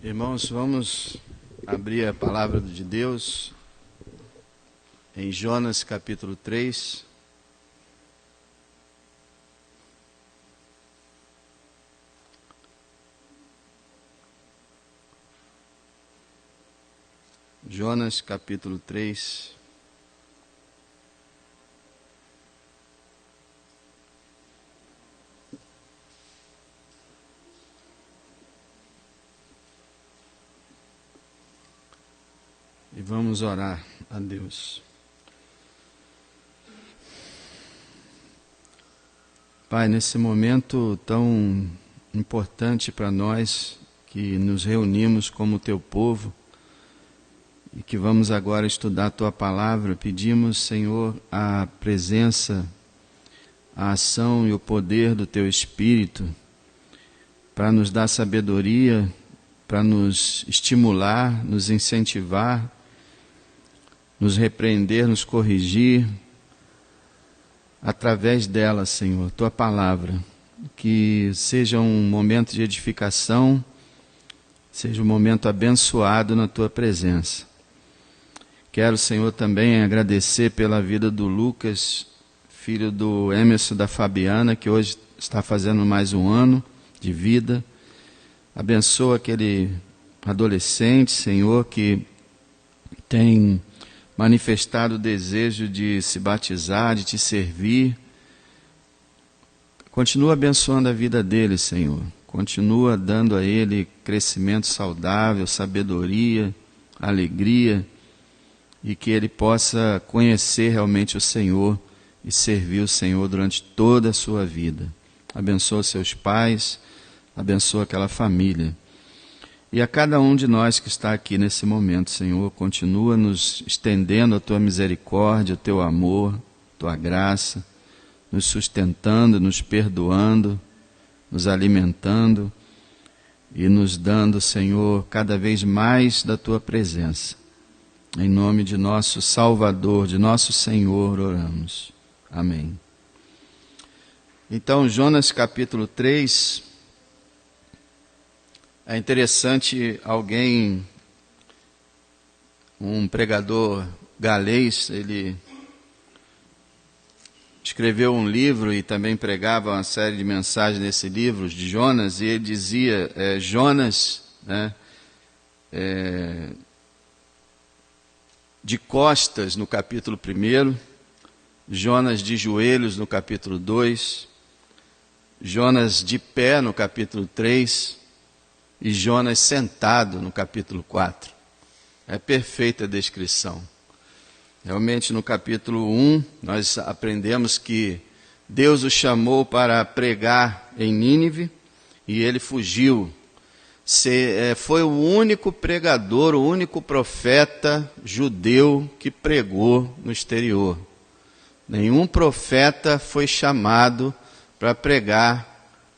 Irmãos, vamos abrir a palavra de Deus em Jonas capítulo 3. Jonas capítulo 3. E vamos orar a Deus. Pai, nesse momento tão importante para nós, que nos reunimos como teu povo, e que vamos agora estudar a tua palavra, pedimos, Senhor, a presença, a ação e o poder do teu Espírito, para nos dar sabedoria, para nos estimular, nos incentivar, nos repreender, nos corrigir, através dela, Senhor, tua palavra, que seja um momento de edificação, seja um momento abençoado na tua presença. Quero, Senhor, também agradecer pela vida do Lucas, filho do Emerson da Fabiana, que hoje está fazendo mais um ano de vida. Abençoa aquele adolescente, Senhor, que tem manifestado o desejo de se batizar, de te servir. Continua abençoando a vida dele, Senhor. Continua dando a ele crescimento saudável, sabedoria, alegria, e que ele possa conhecer realmente o Senhor e servir o Senhor durante toda a sua vida. Abençoa seus pais, abençoa aquela família. E a cada um de nós que está aqui nesse momento, Senhor, continua nos estendendo a tua misericórdia, o teu amor, tua graça, nos sustentando, nos perdoando, nos alimentando e nos dando, Senhor, cada vez mais da tua presença. Em nome de nosso Salvador, de nosso Senhor, oramos. Amém. Então, Jonas capítulo 3... É interessante um pregador galês, ele escreveu um livro e também pregava uma série de mensagens nesse livro, de Jonas, e ele dizia, Jonas, né, de costas no capítulo 1, Jonas de joelhos no capítulo 2, Jonas de pé no capítulo 3, e Jonas sentado no capítulo 4. É perfeita a descrição. Realmente no capítulo 1, nós aprendemos que Deus o chamou para pregar em Nínive, e ele fugiu. Foi o único pregador, o único profeta judeu que pregou no exterior. Nenhum profeta foi chamado para pregar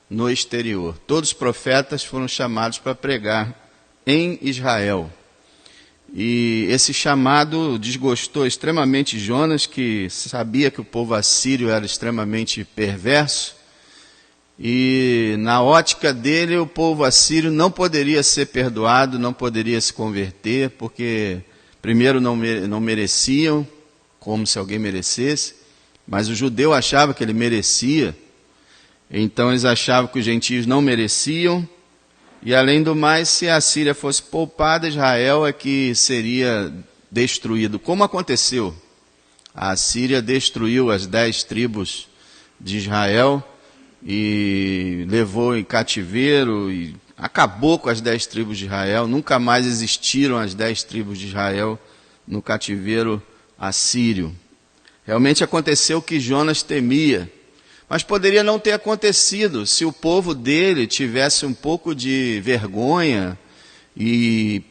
no exterior. Todos os profetas foram chamados para pregar em Israel. E esse chamado desgostou extremamente Jonas, que sabia que o povo assírio era extremamente perverso. E na ótica dele, o povo assírio não poderia ser perdoado, não poderia se converter, porque primeiro não mereciam, como se alguém merecesse, mas o judeu achava que ele merecia. Então eles achavam que os gentios não mereciam, e além do mais, se a Síria fosse poupada, Israel é que seria destruído. Como aconteceu? A Síria destruiu as 10 tribos de Israel, e levou em cativeiro, e acabou com as 10 tribos de Israel. Nunca mais existiram as 10 tribos de Israel no cativeiro assírio. Realmente aconteceu o que Jonas temia. Mas poderia não ter acontecido se o povo dele tivesse um pouco de vergonha e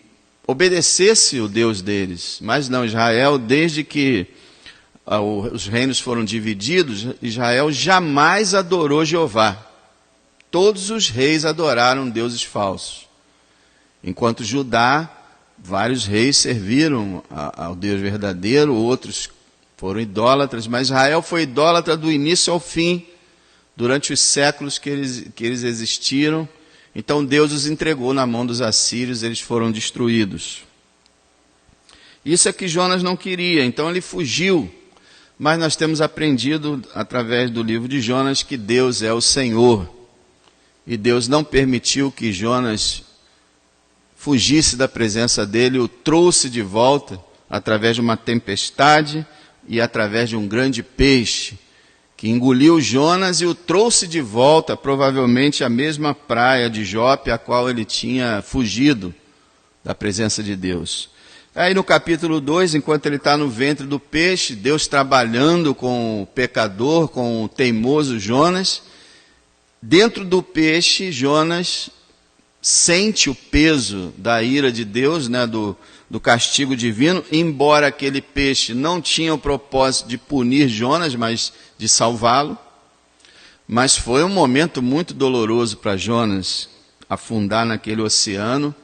obedecesse o Deus deles. Mas não, Israel, desde que os reinos foram divididos, Israel jamais adorou Jeová. Todos os reis adoraram deuses falsos. Enquanto Judá, vários reis serviram ao Deus verdadeiro, outros foram idólatras, mas Israel foi idólatra do início ao fim, durante os séculos que eles existiram, Então Deus os entregou na mão dos assírios, eles foram destruídos. Isso é que Jonas não queria, então ele fugiu. Mas nós temos aprendido, através do livro de Jonas, que Deus é o Senhor. E Deus não permitiu que Jonas fugisse da presença dele, o trouxe de volta através de uma tempestade e através de um grande peixe, que engoliu Jonas e o trouxe de volta, provavelmente à mesma praia de Jope, a qual ele tinha fugido da presença de Deus. Aí no capítulo 2, enquanto ele está no ventre do peixe, Deus trabalhando com o pecador, com o teimoso Jonas, dentro do peixe, Jonas sente o peso da ira de Deus, né, do castigo divino, embora aquele peixe não tinha o propósito de punir Jonas, mas de salvá-lo. Mas foi um momento muito doloroso para Jonas afundar naquele oceano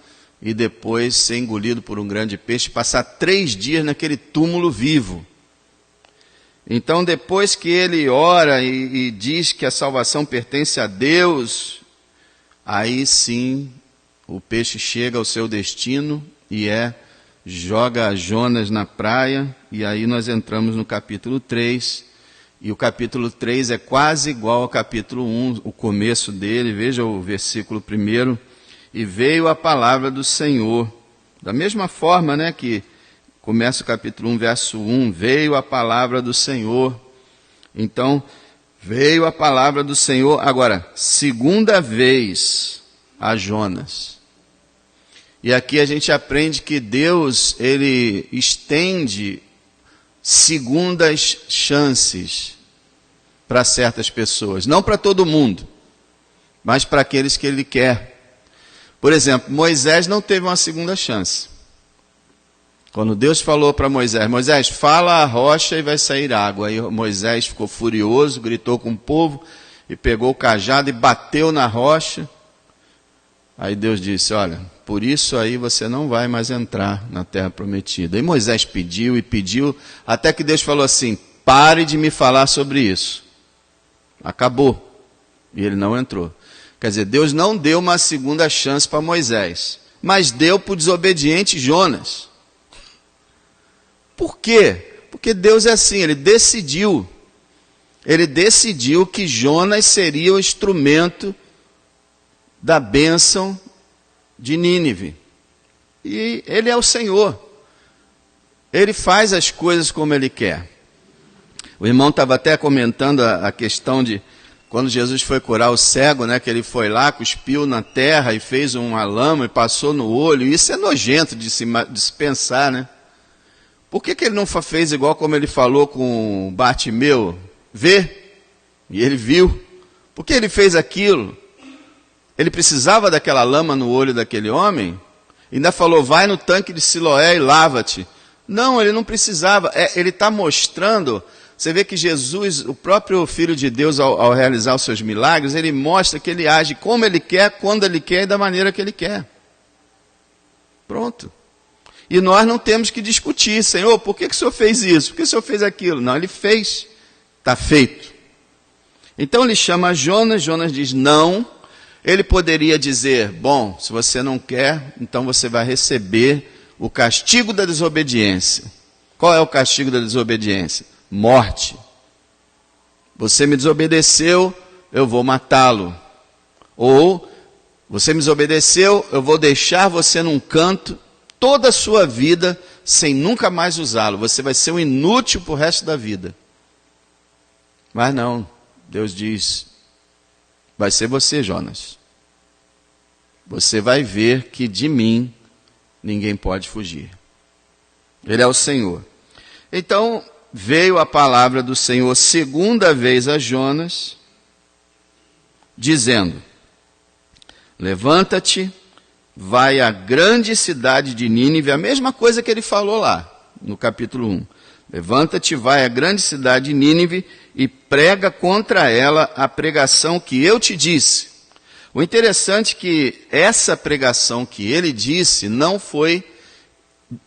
e depois ser engolido por um grande peixe, passar 3 dias naquele túmulo vivo. Então, depois que ele ora e diz que a salvação pertence a Deus, aí sim o peixe chega ao seu destino e joga Jonas na praia, e aí nós entramos no capítulo 3, e o capítulo 3 é quase igual ao capítulo 1, o começo dele, veja o versículo 1, e veio a palavra do Senhor, da mesma forma, né, que começa o capítulo 1, verso 1, veio a palavra do Senhor. Então, veio a palavra do Senhor, agora, segunda vez a Jonas. E aqui a gente aprende que Deus, ele estende segundas chances para certas pessoas. Não para todo mundo, mas para aqueles que ele quer. Por exemplo, Moisés não teve uma segunda chance. Quando Deus falou para Moisés, Moisés, fala a rocha e vai sair água. Aí Moisés ficou furioso, gritou com o povo, e pegou o cajado e bateu na rocha. Aí Deus disse, olha, por isso aí você não vai mais entrar na terra prometida. E Moisés pediu e pediu, até que Deus falou assim, pare de me falar sobre isso. Acabou. E ele não entrou. Quer dizer, Deus não deu uma segunda chance para Moisés, mas deu para o desobediente Jonas. Por quê? Porque Deus é assim, Ele decidiu que Jonas seria o instrumento da bênção de Nínive. E Ele é o Senhor. Ele faz as coisas como Ele quer. O irmão estava até comentando a questão de quando Jesus foi curar o cego, né, que ele foi lá, cuspiu na terra e fez uma lama e passou no olho. Isso é nojento de se pensar, né? Por que ele não fez igual como ele falou com Bartimeu? Vê, e ele viu. Por que ele fez aquilo? Ele precisava daquela lama no olho daquele homem? Ainda falou, vai no tanque de Siloé e lava-te. Não, ele não precisava. Ele está mostrando, você vê que Jesus, o próprio Filho de Deus, ao realizar os seus milagres, ele mostra que ele age como ele quer, quando ele quer e da maneira que ele quer. Pronto. E nós não temos que discutir, Senhor, por que o Senhor fez isso? Por que o Senhor fez aquilo? Não, Ele fez, está feito. Então ele chama Jonas, Jonas diz não. Ele poderia dizer, bom, se você não quer, então você vai receber o castigo da desobediência. Qual é o castigo da desobediência? Morte. Você me desobedeceu, eu vou matá-lo. Ou, você me desobedeceu, eu vou deixar você num canto toda a sua vida sem nunca mais usá-lo. Você vai ser um inútil para o resto da vida. Mas não, Deus diz, vai ser você, Jonas. Você vai ver que de mim ninguém pode fugir. Ele é o Senhor. Então, veio a palavra do Senhor segunda vez a Jonas, dizendo, levanta-te, vai à grande cidade de Nínive, a mesma coisa que ele falou lá, no capítulo 1. Levanta-te, vai à grande cidade de Nínive e prega contra ela a pregação que eu te disse. O interessante é que essa pregação que ele disse não foi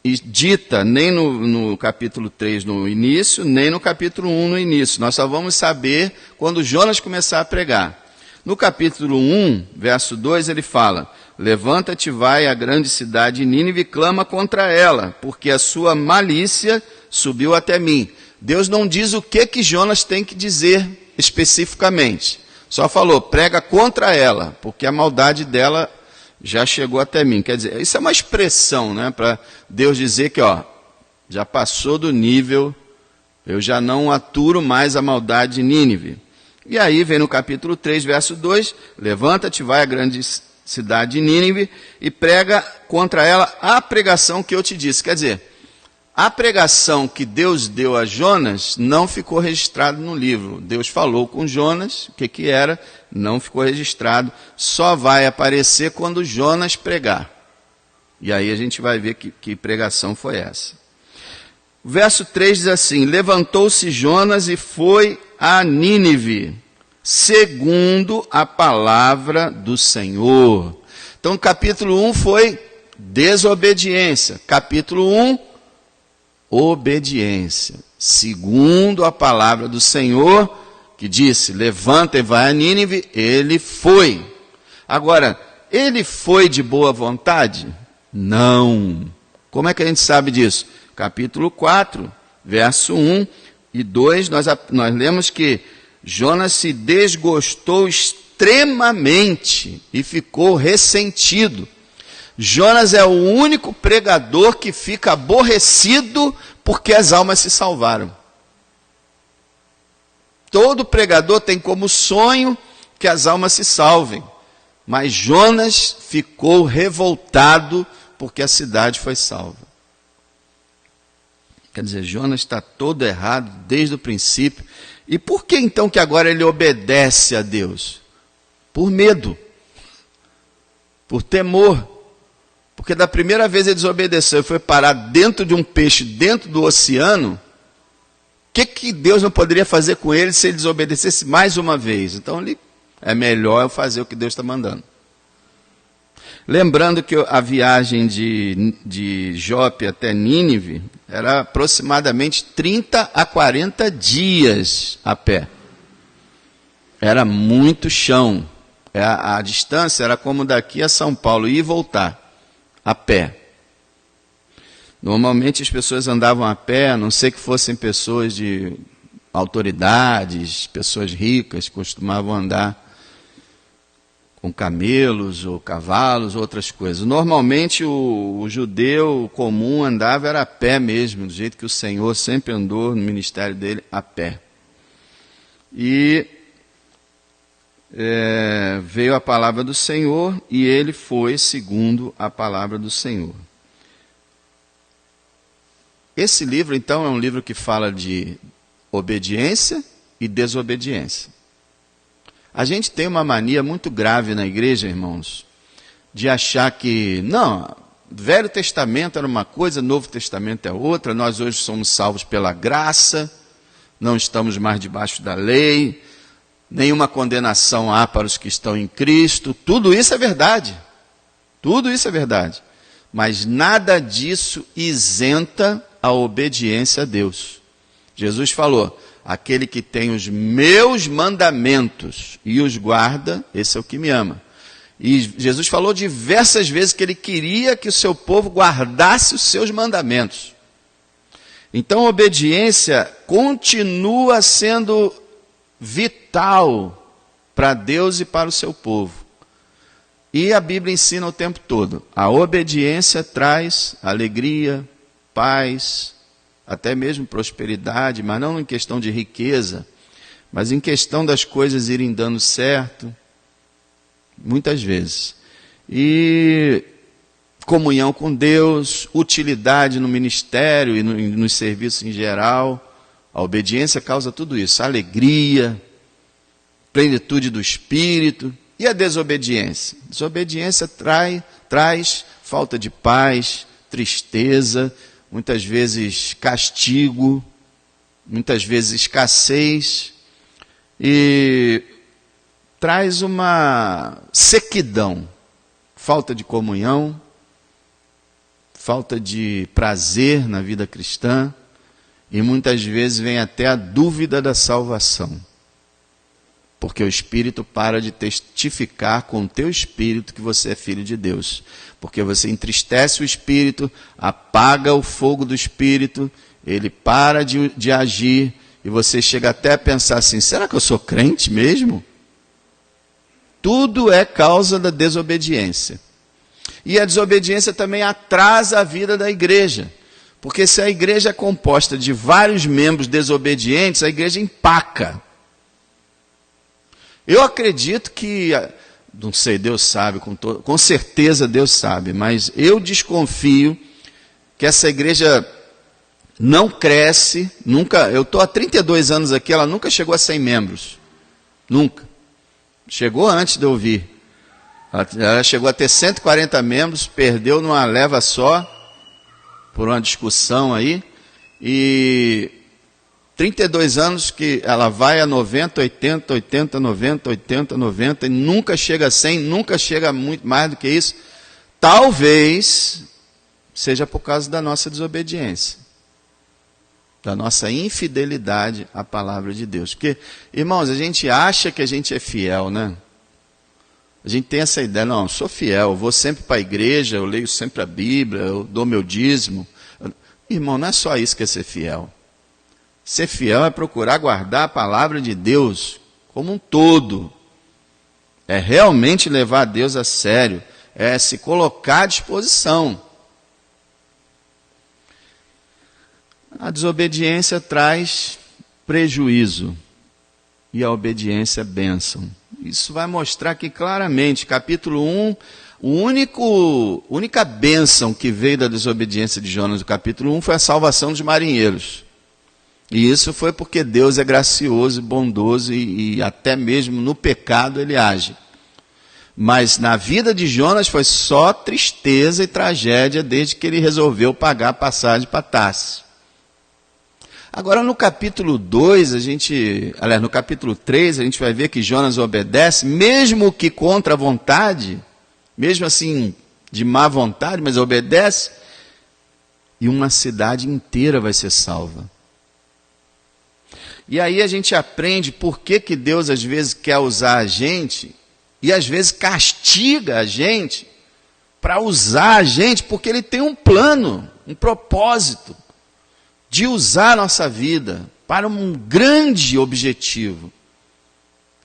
dita nem no capítulo 3 no início, nem no capítulo 1 no início. Nós só vamos saber quando Jonas começar a pregar. No capítulo 1, verso 2, ele fala: levanta-te, vai à grande cidade Nínive e clama contra ela, porque a sua malícia subiu até mim. Deus não diz o que Jonas tem que dizer especificamente. Só falou, prega contra ela, porque a maldade dela já chegou até mim. Quer dizer, isso é uma expressão, né, para Deus dizer que, já passou do nível, eu já não aturo mais a maldade de Nínive. E aí vem no capítulo 3, verso 2, levanta-te, vai à grande cidade de Nínive e prega contra ela a pregação que eu te disse. Quer dizer, a pregação que Deus deu a Jonas não ficou registrado no livro. Deus falou com Jonas, o que era, não ficou registrado, só vai aparecer quando Jonas pregar. E aí a gente vai ver que pregação foi essa. O verso 3 diz assim, levantou-se Jonas e foi a Nínive, segundo a palavra do Senhor. Então, capítulo 1 foi desobediência. Capítulo 1, obediência. Segundo a palavra do Senhor, que disse, levanta e vai a Nínive, ele foi. Agora, ele foi de boa vontade? Não. Como é que a gente sabe disso? Capítulo 4, verso 1 e 2, nós lemos que Jonas se desgostou extremamente e ficou ressentido. Jonas é o único pregador que fica aborrecido porque as almas se salvaram. Todo pregador tem como sonho que as almas se salvem. Mas Jonas ficou revoltado porque a cidade foi salva. Quer dizer, Jonas está todo errado desde o princípio. E por que então que agora ele obedece a Deus? Por medo. Por temor. Porque da primeira vez ele desobedeceu e foi parar dentro de um peixe, dentro do oceano. O que Deus não poderia fazer com ele se ele desobedecesse mais uma vez? Então é melhor eu fazer o que Deus está mandando. Lembrando que a viagem de Jope até Nínive era aproximadamente 30 a 40 dias a pé. Era muito chão. A distância era como daqui a São Paulo, ir e voltar, a pé. Normalmente as pessoas andavam a pé, a não ser que fossem pessoas de autoridades, pessoas ricas, costumavam andar com camelos ou cavalos, outras coisas. Normalmente o judeu comum andava era a pé mesmo, do jeito que o Senhor sempre andou no ministério dele, a pé. E veio a palavra do Senhor e ele foi segundo a palavra do Senhor. Esse livro, então, é um livro que fala de obediência e desobediência. A gente tem uma mania muito grave na igreja, irmãos, de achar que, não, Velho Testamento era uma coisa, Novo Testamento é outra, nós hoje somos salvos pela graça, não estamos mais debaixo da lei, nenhuma condenação há para os que estão em Cristo. Tudo isso é verdade. Tudo isso é verdade. Mas nada disso isenta a obediência a Deus. Jesus falou, aquele que tem os meus mandamentos e os guarda, esse é o que me ama. E Jesus falou diversas vezes que ele queria que o seu povo guardasse os seus mandamentos. Então a obediência continua sendo vital para Deus e para o seu povo. E a Bíblia ensina o tempo todo, a obediência traz alegria, paz, até mesmo prosperidade, mas não em questão de riqueza, mas em questão das coisas irem dando certo, muitas vezes. E comunhão com Deus, utilidade no ministério e nos serviços em geral. A obediência causa tudo isso, alegria, plenitude do espírito. E a desobediência? Desobediência traz falta de paz, tristeza, muitas vezes castigo, muitas vezes escassez, e traz uma sequidão, falta de comunhão, falta de prazer na vida cristã, e muitas vezes vem até a dúvida da salvação. porque o Espírito para de testificar com o teu espírito que você é filho de Deus. Porque você entristece o Espírito, apaga o fogo do Espírito, ele para de agir, e você chega até a pensar assim, será que eu sou crente mesmo? Tudo é causa da desobediência. E a desobediência também atrasa a vida da igreja. Porque se a igreja é composta de vários membros desobedientes, a igreja empaca. Eu acredito que, não sei, Deus sabe, com certeza Deus sabe, mas eu desconfio que essa igreja não cresce, nunca, eu estou há 32 anos aqui, ela nunca chegou a 100 membros. Nunca. Chegou antes de eu vir. Ela chegou a ter 140 membros, perdeu numa leva só, por uma discussão aí, e 32 anos que ela vai a 90, 80, 80, 90, 80, 90, e nunca chega a 100, nunca chega muito mais do que isso. Talvez seja por causa da nossa desobediência, da nossa infidelidade à palavra de Deus. Porque, irmãos, a gente acha que a gente é fiel, né? A gente tem essa ideia, não, eu sou fiel, eu vou sempre para a igreja, eu leio sempre a Bíblia, eu dou meu dízimo. Irmão, não é só isso que é ser fiel. Ser fiel é procurar guardar a palavra de Deus como um todo. É realmente levar Deus a sério, é se colocar à disposição. A desobediência traz prejuízo e a obediência é bênção. Isso vai mostrar aqui claramente, capítulo 1, a única bênção que veio da desobediência de Jonas no capítulo 1 foi a salvação dos marinheiros. E isso foi porque Deus é gracioso e bondoso e até mesmo no pecado ele age. Mas na vida de Jonas foi só tristeza e tragédia desde que ele resolveu pagar a passagem para Tarsis. Agora no capítulo 2, no capítulo 3, a gente vai ver que Jonas obedece, mesmo que contra a vontade, mesmo assim, de má vontade, mas obedece, e uma cidade inteira vai ser salva. E aí a gente aprende por que Deus às vezes quer usar a gente, e às vezes castiga a gente, para usar a gente, porque Ele tem um plano, um propósito, de usar a nossa vida para um grande objetivo,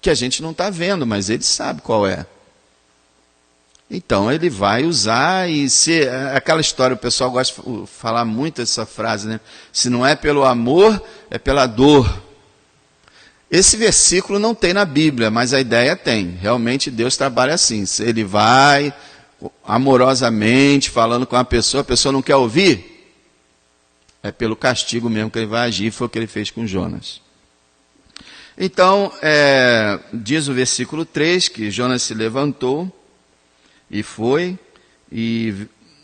que a gente não está vendo, mas Ele sabe qual é. Então Ele vai usar, e se aquela história, o pessoal gosta de falar muito essa frase, né? Se não é pelo amor, é pela dor. Esse versículo não tem na Bíblia, mas a ideia tem. Realmente Deus trabalha assim. Ele vai amorosamente falando com a pessoa não quer ouvir, é pelo castigo mesmo que ele vai agir, foi o que ele fez com Jonas. Então, diz o versículo 3, que Jonas se levantou e foi, e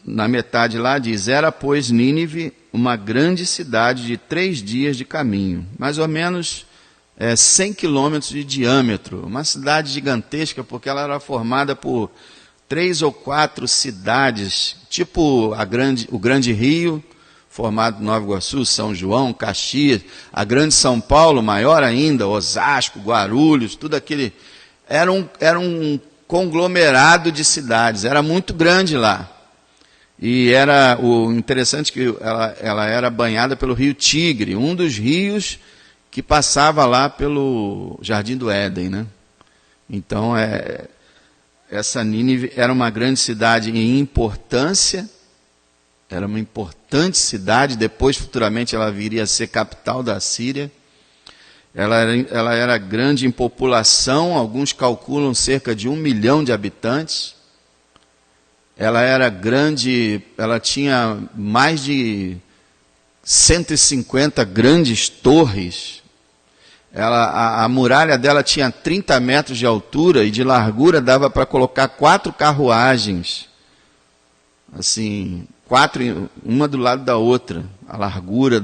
na metade lá diz, era pois Nínive uma grande cidade de 3 dias de caminho, mais ou menos 100 quilômetros de diâmetro, uma cidade gigantesca, porque ela era formada por 3 ou 4 cidades, tipo o Grande Rio, formado Nova Iguaçu, São João, Caxias, a Grande São Paulo, maior ainda, Osasco, Guarulhos, tudo aquele... Era um conglomerado de cidades, era muito grande lá. E era o interessante que ela era banhada pelo rio Tigre, um dos rios que passava lá pelo Jardim do Éden, né? Então, essa Nínive era uma grande cidade em importância, era uma importante cidade, depois futuramente ela viria a ser capital da Síria. Ela era grande em população, alguns calculam cerca de 1 milhão de habitantes. Ela era grande, ela tinha mais de 150 grandes torres. A muralha dela tinha 30 metros de altura e de largura dava para colocar 4 carruagens. Assim, 4, uma do lado da outra, a largura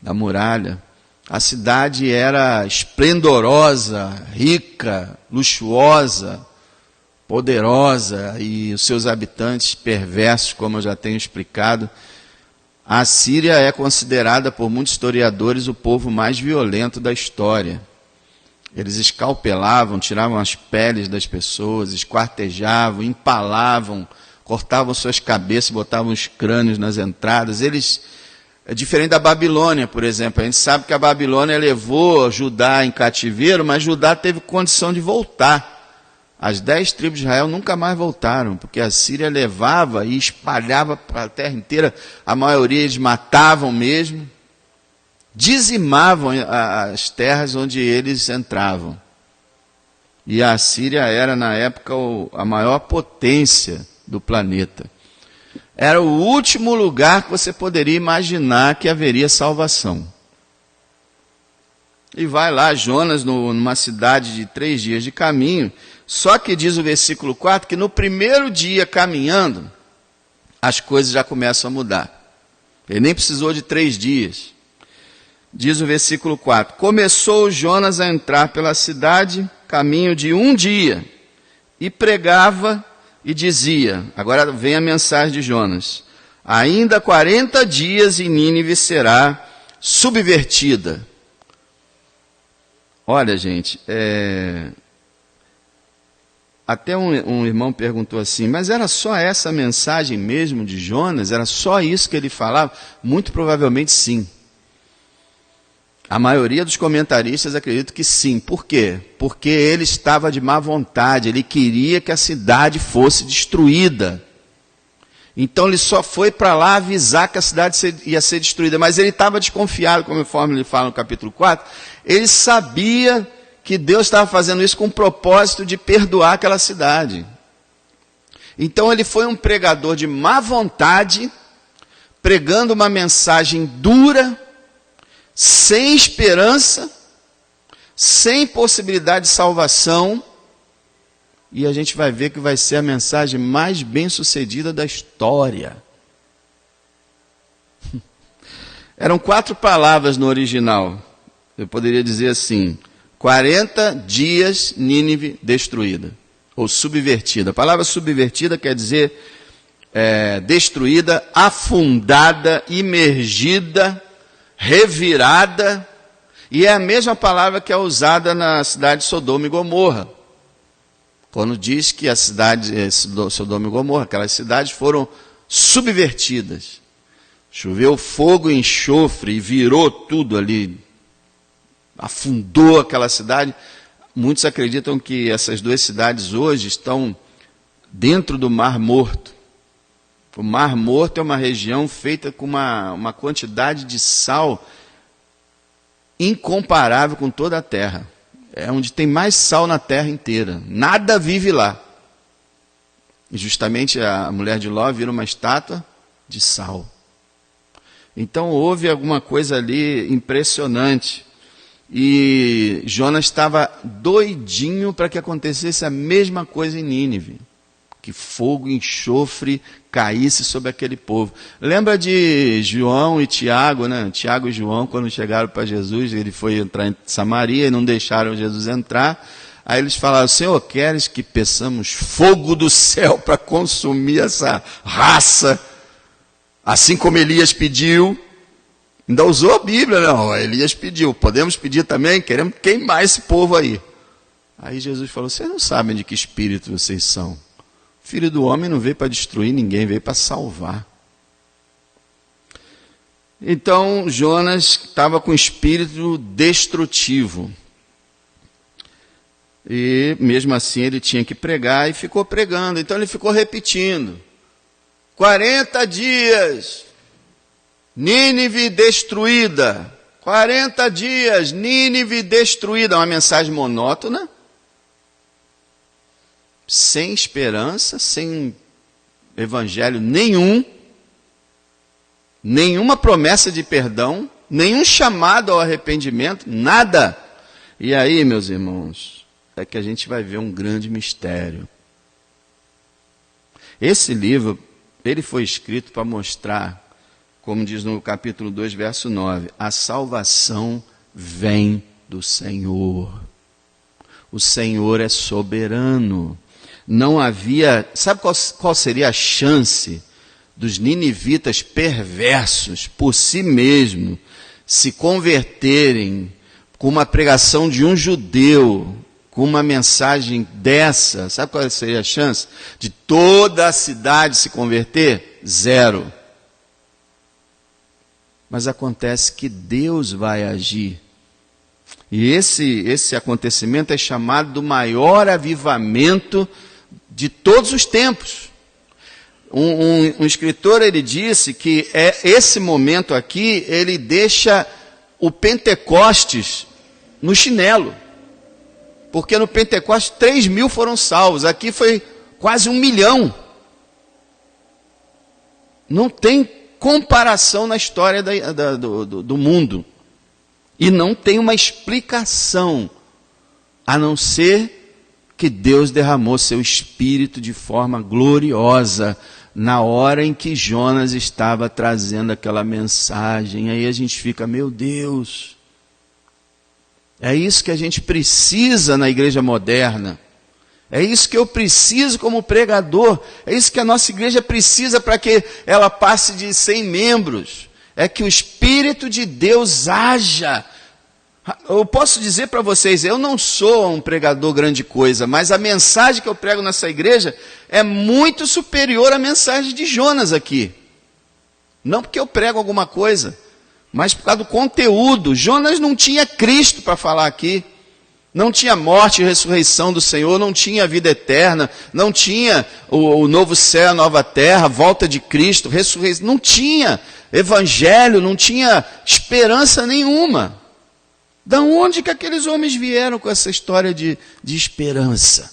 da muralha. A cidade era esplendorosa, rica, luxuosa, poderosa, e os seus habitantes perversos, como eu já tenho explicado. A Síria é considerada por muitos historiadores o povo mais violento da história. Eles escalpelavam, tiravam as peles das pessoas, esquartejavam, empalavam, cortavam suas cabeças, botavam os crânios nas entradas. É diferente da Babilônia, por exemplo. A gente sabe que a Babilônia levou Judá em cativeiro, mas Judá teve condição de voltar. As 10 tribos de Israel nunca mais voltaram, porque a Síria levava e espalhava para a terra inteira. A maioria eles matavam mesmo, dizimavam as terras onde eles entravam. E a Síria era, na época, a maior potência do planeta. Era o último lugar que você poderia imaginar que haveria salvação. E vai lá Jonas numa cidade de 3 dias de caminho, só que diz o versículo 4 que no primeiro dia caminhando, as coisas já começam a mudar. Ele nem precisou de 3 dias. Diz o versículo 4, começou Jonas a entrar pela cidade, caminho de 1 dia, e pregava e dizia, agora vem a mensagem de Jonas, ainda 40 dias e Nínive será subvertida. Olha, gente, até um irmão perguntou assim, mas era só essa mensagem mesmo de Jonas? Era só isso que ele falava? Muito provavelmente sim. A maioria dos comentaristas acredita que sim. Por quê? Porque ele estava de má vontade, ele queria que a cidade fosse destruída. Então ele só foi para lá avisar que a cidade ia ser destruída, mas ele estava desconfiado, conforme ele fala no capítulo 4, ele sabia que Deus estava fazendo isso com o propósito de perdoar aquela cidade. Então ele foi um pregador de má vontade, pregando uma mensagem dura, sem esperança, sem possibilidade de salvação, e a gente vai ver que vai ser a mensagem mais bem-sucedida da história. Eram 4 palavras no original. Eu poderia dizer assim, 40 dias Nínive destruída, ou subvertida. A palavra subvertida quer dizer destruída, afundada, imergida, revirada, e é a mesma palavra que é usada na cidade de Sodoma e Gomorra, quando diz que a cidade Sodoma e Gomorra, aquelas cidades foram subvertidas. Choveu fogo e enxofre e virou tudo ali, afundou aquela cidade. Muitos acreditam que essas 2 cidades hoje estão dentro do Mar Morto. O Mar Morto é uma região feita com uma quantidade de sal incomparável com toda a terra. É onde tem mais sal na terra inteira. Nada vive lá. E justamente a mulher de Ló vira uma estátua de sal. Então houve alguma coisa ali impressionante. E Jonas estava doidinho para que acontecesse a mesma coisa em Nínive. Que fogo e enxofre caísse sobre aquele povo. Lembra de João e Tiago, né? Tiago e João, quando chegaram para Jesus, ele foi entrar em Samaria e não deixaram Jesus entrar. Aí eles falaram, Senhor, queres que peçamos fogo do céu para consumir essa raça? Assim como Elias pediu. Ainda usou a Bíblia, não. Elias pediu. Podemos pedir também? Queremos queimar esse povo aí. Aí Jesus falou, vocês não sabem de que espírito vocês são. O Filho do Homem não veio para destruir ninguém, veio para salvar. Então, Jonas estava com espírito destrutivo. E, mesmo assim, ele tinha que pregar e ficou pregando. Então, ele ficou repetindo. 40 dias, Nínive destruída. 40 dias, Nínive destruída. Uma mensagem monótona. Sem esperança, sem evangelho nenhum, nenhuma promessa de perdão, nenhum chamado ao arrependimento, nada. E aí, meus irmãos, é que a gente vai ver um grande mistério. Esse livro, ele foi escrito para mostrar, como diz no capítulo 2, verso 9, a salvação vem do Senhor. O Senhor é soberano. Não havia... Sabe qual seria a chance dos ninivitas perversos por si mesmos se converterem com uma pregação de um judeu, com uma mensagem dessa, sabe qual seria a chance de toda a cidade se converter? 0. Mas acontece que Deus vai agir. E esse acontecimento é chamado do maior avivamento de todos os tempos. Um escritor, ele disse que esse momento aqui, ele deixa o Pentecostes no chinelo. Porque no Pentecostes 3.000 foram salvos, aqui foi quase 1 milhão. Não tem comparação na história do mundo. E não tem uma explicação, a não ser que Deus derramou seu Espírito de forma gloriosa na hora em que Jonas estava trazendo aquela mensagem. Aí a gente fica, meu Deus, é isso que a gente precisa na igreja moderna. É isso que eu preciso como pregador. É isso que a nossa igreja precisa para que ela passe de 100 membros. É que o Espírito de Deus haja. Eu posso dizer para vocês, eu não sou um pregador grande coisa, mas a mensagem que eu prego nessa igreja é muito superior à mensagem de Jonas aqui. Não porque eu prego alguma coisa, mas por causa do conteúdo. Jonas não tinha Cristo para falar aqui. Não tinha morte e ressurreição do Senhor, não tinha vida eterna, não tinha o novo céu, a nova terra, a volta de Cristo, ressurreição, não tinha evangelho, não tinha esperança nenhuma. Da onde que aqueles homens vieram com essa história de esperança?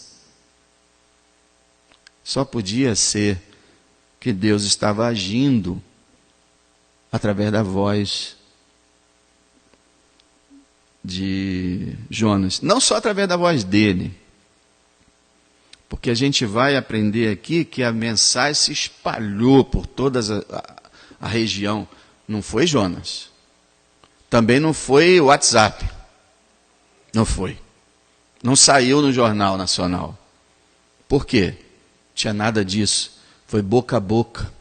Só podia ser que Deus estava agindo através da voz de Jonas, não só através da voz dele, porque a gente vai aprender aqui que a mensagem se espalhou por toda a região. Não foi Jonas, também não foi o WhatsApp, não foi, não saiu no Jornal Nacional. Por quê? Tinha nada disso, foi boca a boca.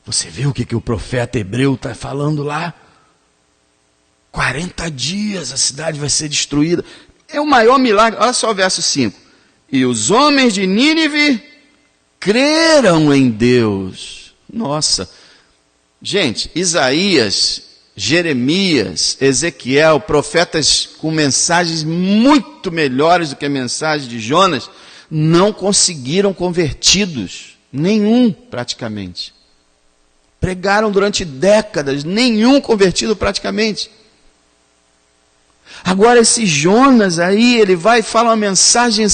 Você viu o que o profeta hebreu está falando lá? 40 dias a cidade vai ser destruída. É o maior milagre. Olha só o verso 5. E os homens de Nínive creram em Deus. Nossa. Gente, Isaías, Jeremias, Ezequiel, profetas com mensagens muito melhores do que a mensagem de Jonas, não conseguiram convertidos. Nenhum, praticamente. Pregaram durante décadas, nenhum convertido praticamente. Agora esse Jonas aí, ele vai e fala uma mensagem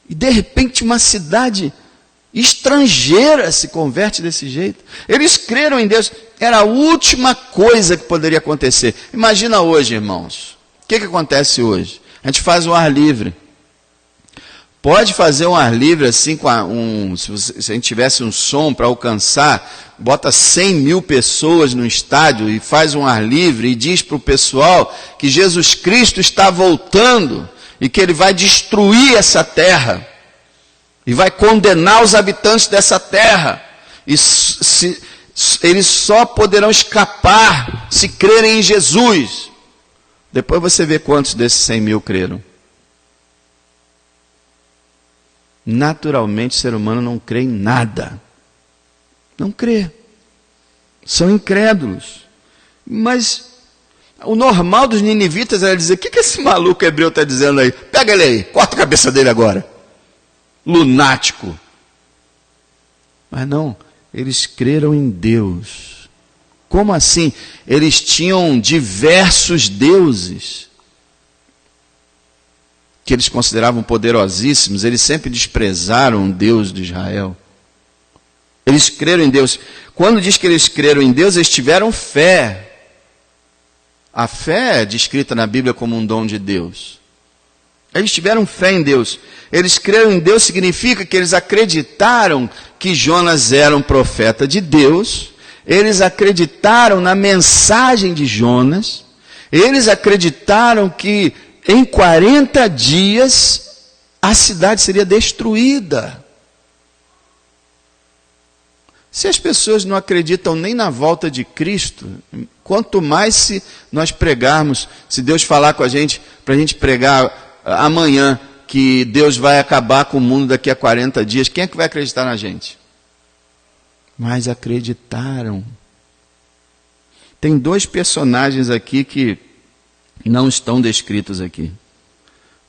e de repente uma cidade estrangeira se converte desse jeito. Eles creram em Deus, era a última coisa que poderia acontecer. Imagina hoje, irmãos, o que acontece hoje? A gente faz um ar livre. Pode fazer um ar livre assim, se a gente tivesse um som para alcançar, bota 100.000 pessoas no estádio e faz um ar livre e diz para o pessoal que Jesus Cristo está voltando e que ele vai destruir essa terra e vai condenar os habitantes dessa terra. E eles só poderão escapar se crerem em Jesus. Depois você vê quantos desses 100.000 creram. Naturalmente, o ser humano não crê em nada. Não crê. São incrédulos. Mas o normal dos ninivitas era dizer, o que esse maluco hebreu está dizendo aí? Pega ele aí, corta a cabeça dele agora. Lunático. Mas não, eles creram em Deus. Como assim? Eles tinham diversos deuses que eles consideravam poderosíssimos. Eles sempre desprezaram o Deus de Israel. Eles creram em Deus. Quando diz que eles creram em Deus, eles tiveram fé. A fé é descrita na Bíblia como um dom de Deus. Eles tiveram fé em Deus. Eles creram em Deus significa que eles acreditaram que Jonas era um profeta de Deus. Eles acreditaram na mensagem de Jonas. Eles acreditaram que em 40 dias a cidade seria destruída. Se as pessoas não acreditam nem na volta de Cristo, quanto mais se nós pregarmos, se Deus falar com a gente, para a gente pregar amanhã, que Deus vai acabar com o mundo daqui a 40 dias, quem é que vai acreditar na gente? Mas acreditaram. Tem dois personagens aqui que não estão descritos aqui.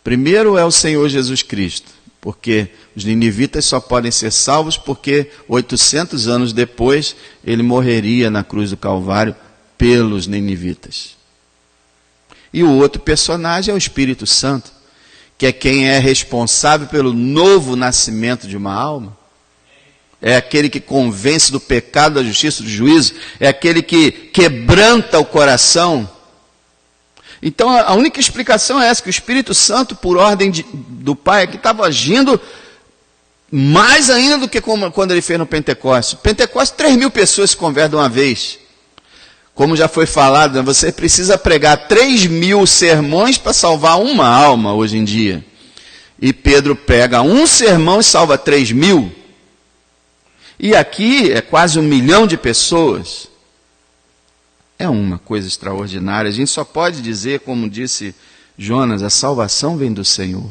Primeiro é o Senhor Jesus Cristo, porque os ninivitas só podem ser salvos porque 800 anos depois ele morreria na cruz do Calvário pelos ninivitas. E o outro personagem é o Espírito Santo, que é quem é responsável pelo novo nascimento de uma alma. É aquele que convence do pecado, da justiça, do juízo. É aquele que quebranta o coração. Então a única explicação é essa, que o Espírito Santo, por ordem do Pai, aqui estava agindo mais ainda do que quando ele fez no Pentecostes. Pentecostes, 3.000 pessoas se convertem de uma vez. Como já foi falado, você precisa pregar 3.000 sermões para salvar uma alma hoje em dia. E Pedro prega um sermão e salva 3.000. E aqui é quase 1 milhão de pessoas. É uma coisa extraordinária. A gente só pode dizer, como disse Jonas, a salvação vem do Senhor.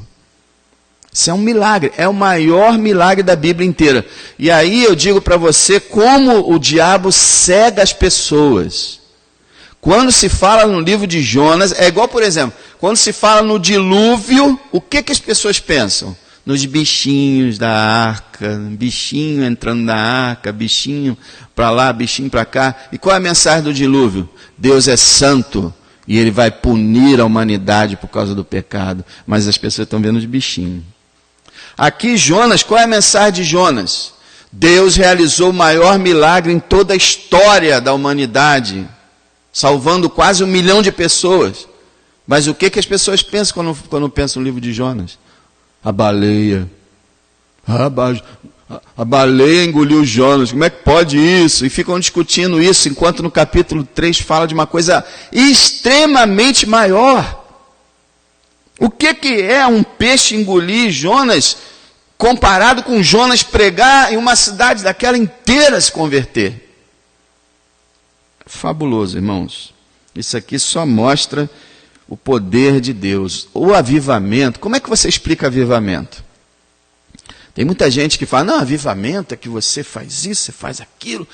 Isso é um milagre, é o maior milagre da Bíblia inteira. E aí eu digo para você como o diabo cega as pessoas. Quando se fala no livro de Jonas, é igual, por exemplo, quando se fala no dilúvio, o que as pessoas pensam? Nos bichinhos da arca, bichinho entrando na arca, bichinho para lá, bichinho para cá. E qual é a mensagem do dilúvio? Deus é santo e ele vai punir a humanidade por causa do pecado. Mas as pessoas estão vendo os bichinhos. Aqui Jonas, qual é a mensagem de Jonas? Deus realizou o maior milagre em toda a história da humanidade, salvando quase 1 milhão de pessoas. Mas o que as pessoas pensam quando pensam no livro de Jonas? A baleia. A baleia engoliu Jonas. Como é que pode isso? E ficam discutindo isso, enquanto no capítulo 3 fala de uma coisa extremamente maior. O que é um peixe engolir Jonas, comparado com Jonas pregar em uma cidade daquela inteira se converter? Fabuloso, irmãos. Isso aqui só mostra o poder de Deus. O avivamento, como é que você explica avivamento? Tem muita gente que fala, não, avivamento é que você faz isso, você faz aquilo.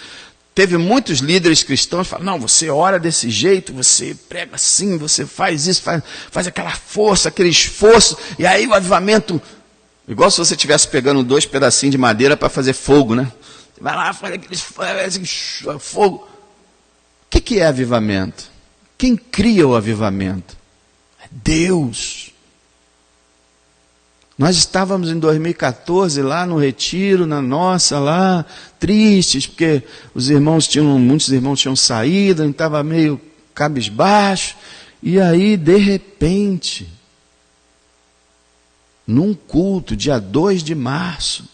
Teve muitos líderes cristãos que falam, não, você ora desse jeito, você prega assim, você faz isso, faz aquela força, aquele esforço, e aí o avivamento, igual se você estivesse pegando 2 pedacinhos de madeira para fazer fogo, né? Você vai lá, faz aquele fogo. O que é avivamento? Quem cria o avivamento? Deus. Nós estávamos em 2014 lá no retiro, na nossa lá, tristes, porque muitos irmãos tinham saído, a gente estava meio cabisbaixo, e aí, de repente, num culto, dia 2 de março,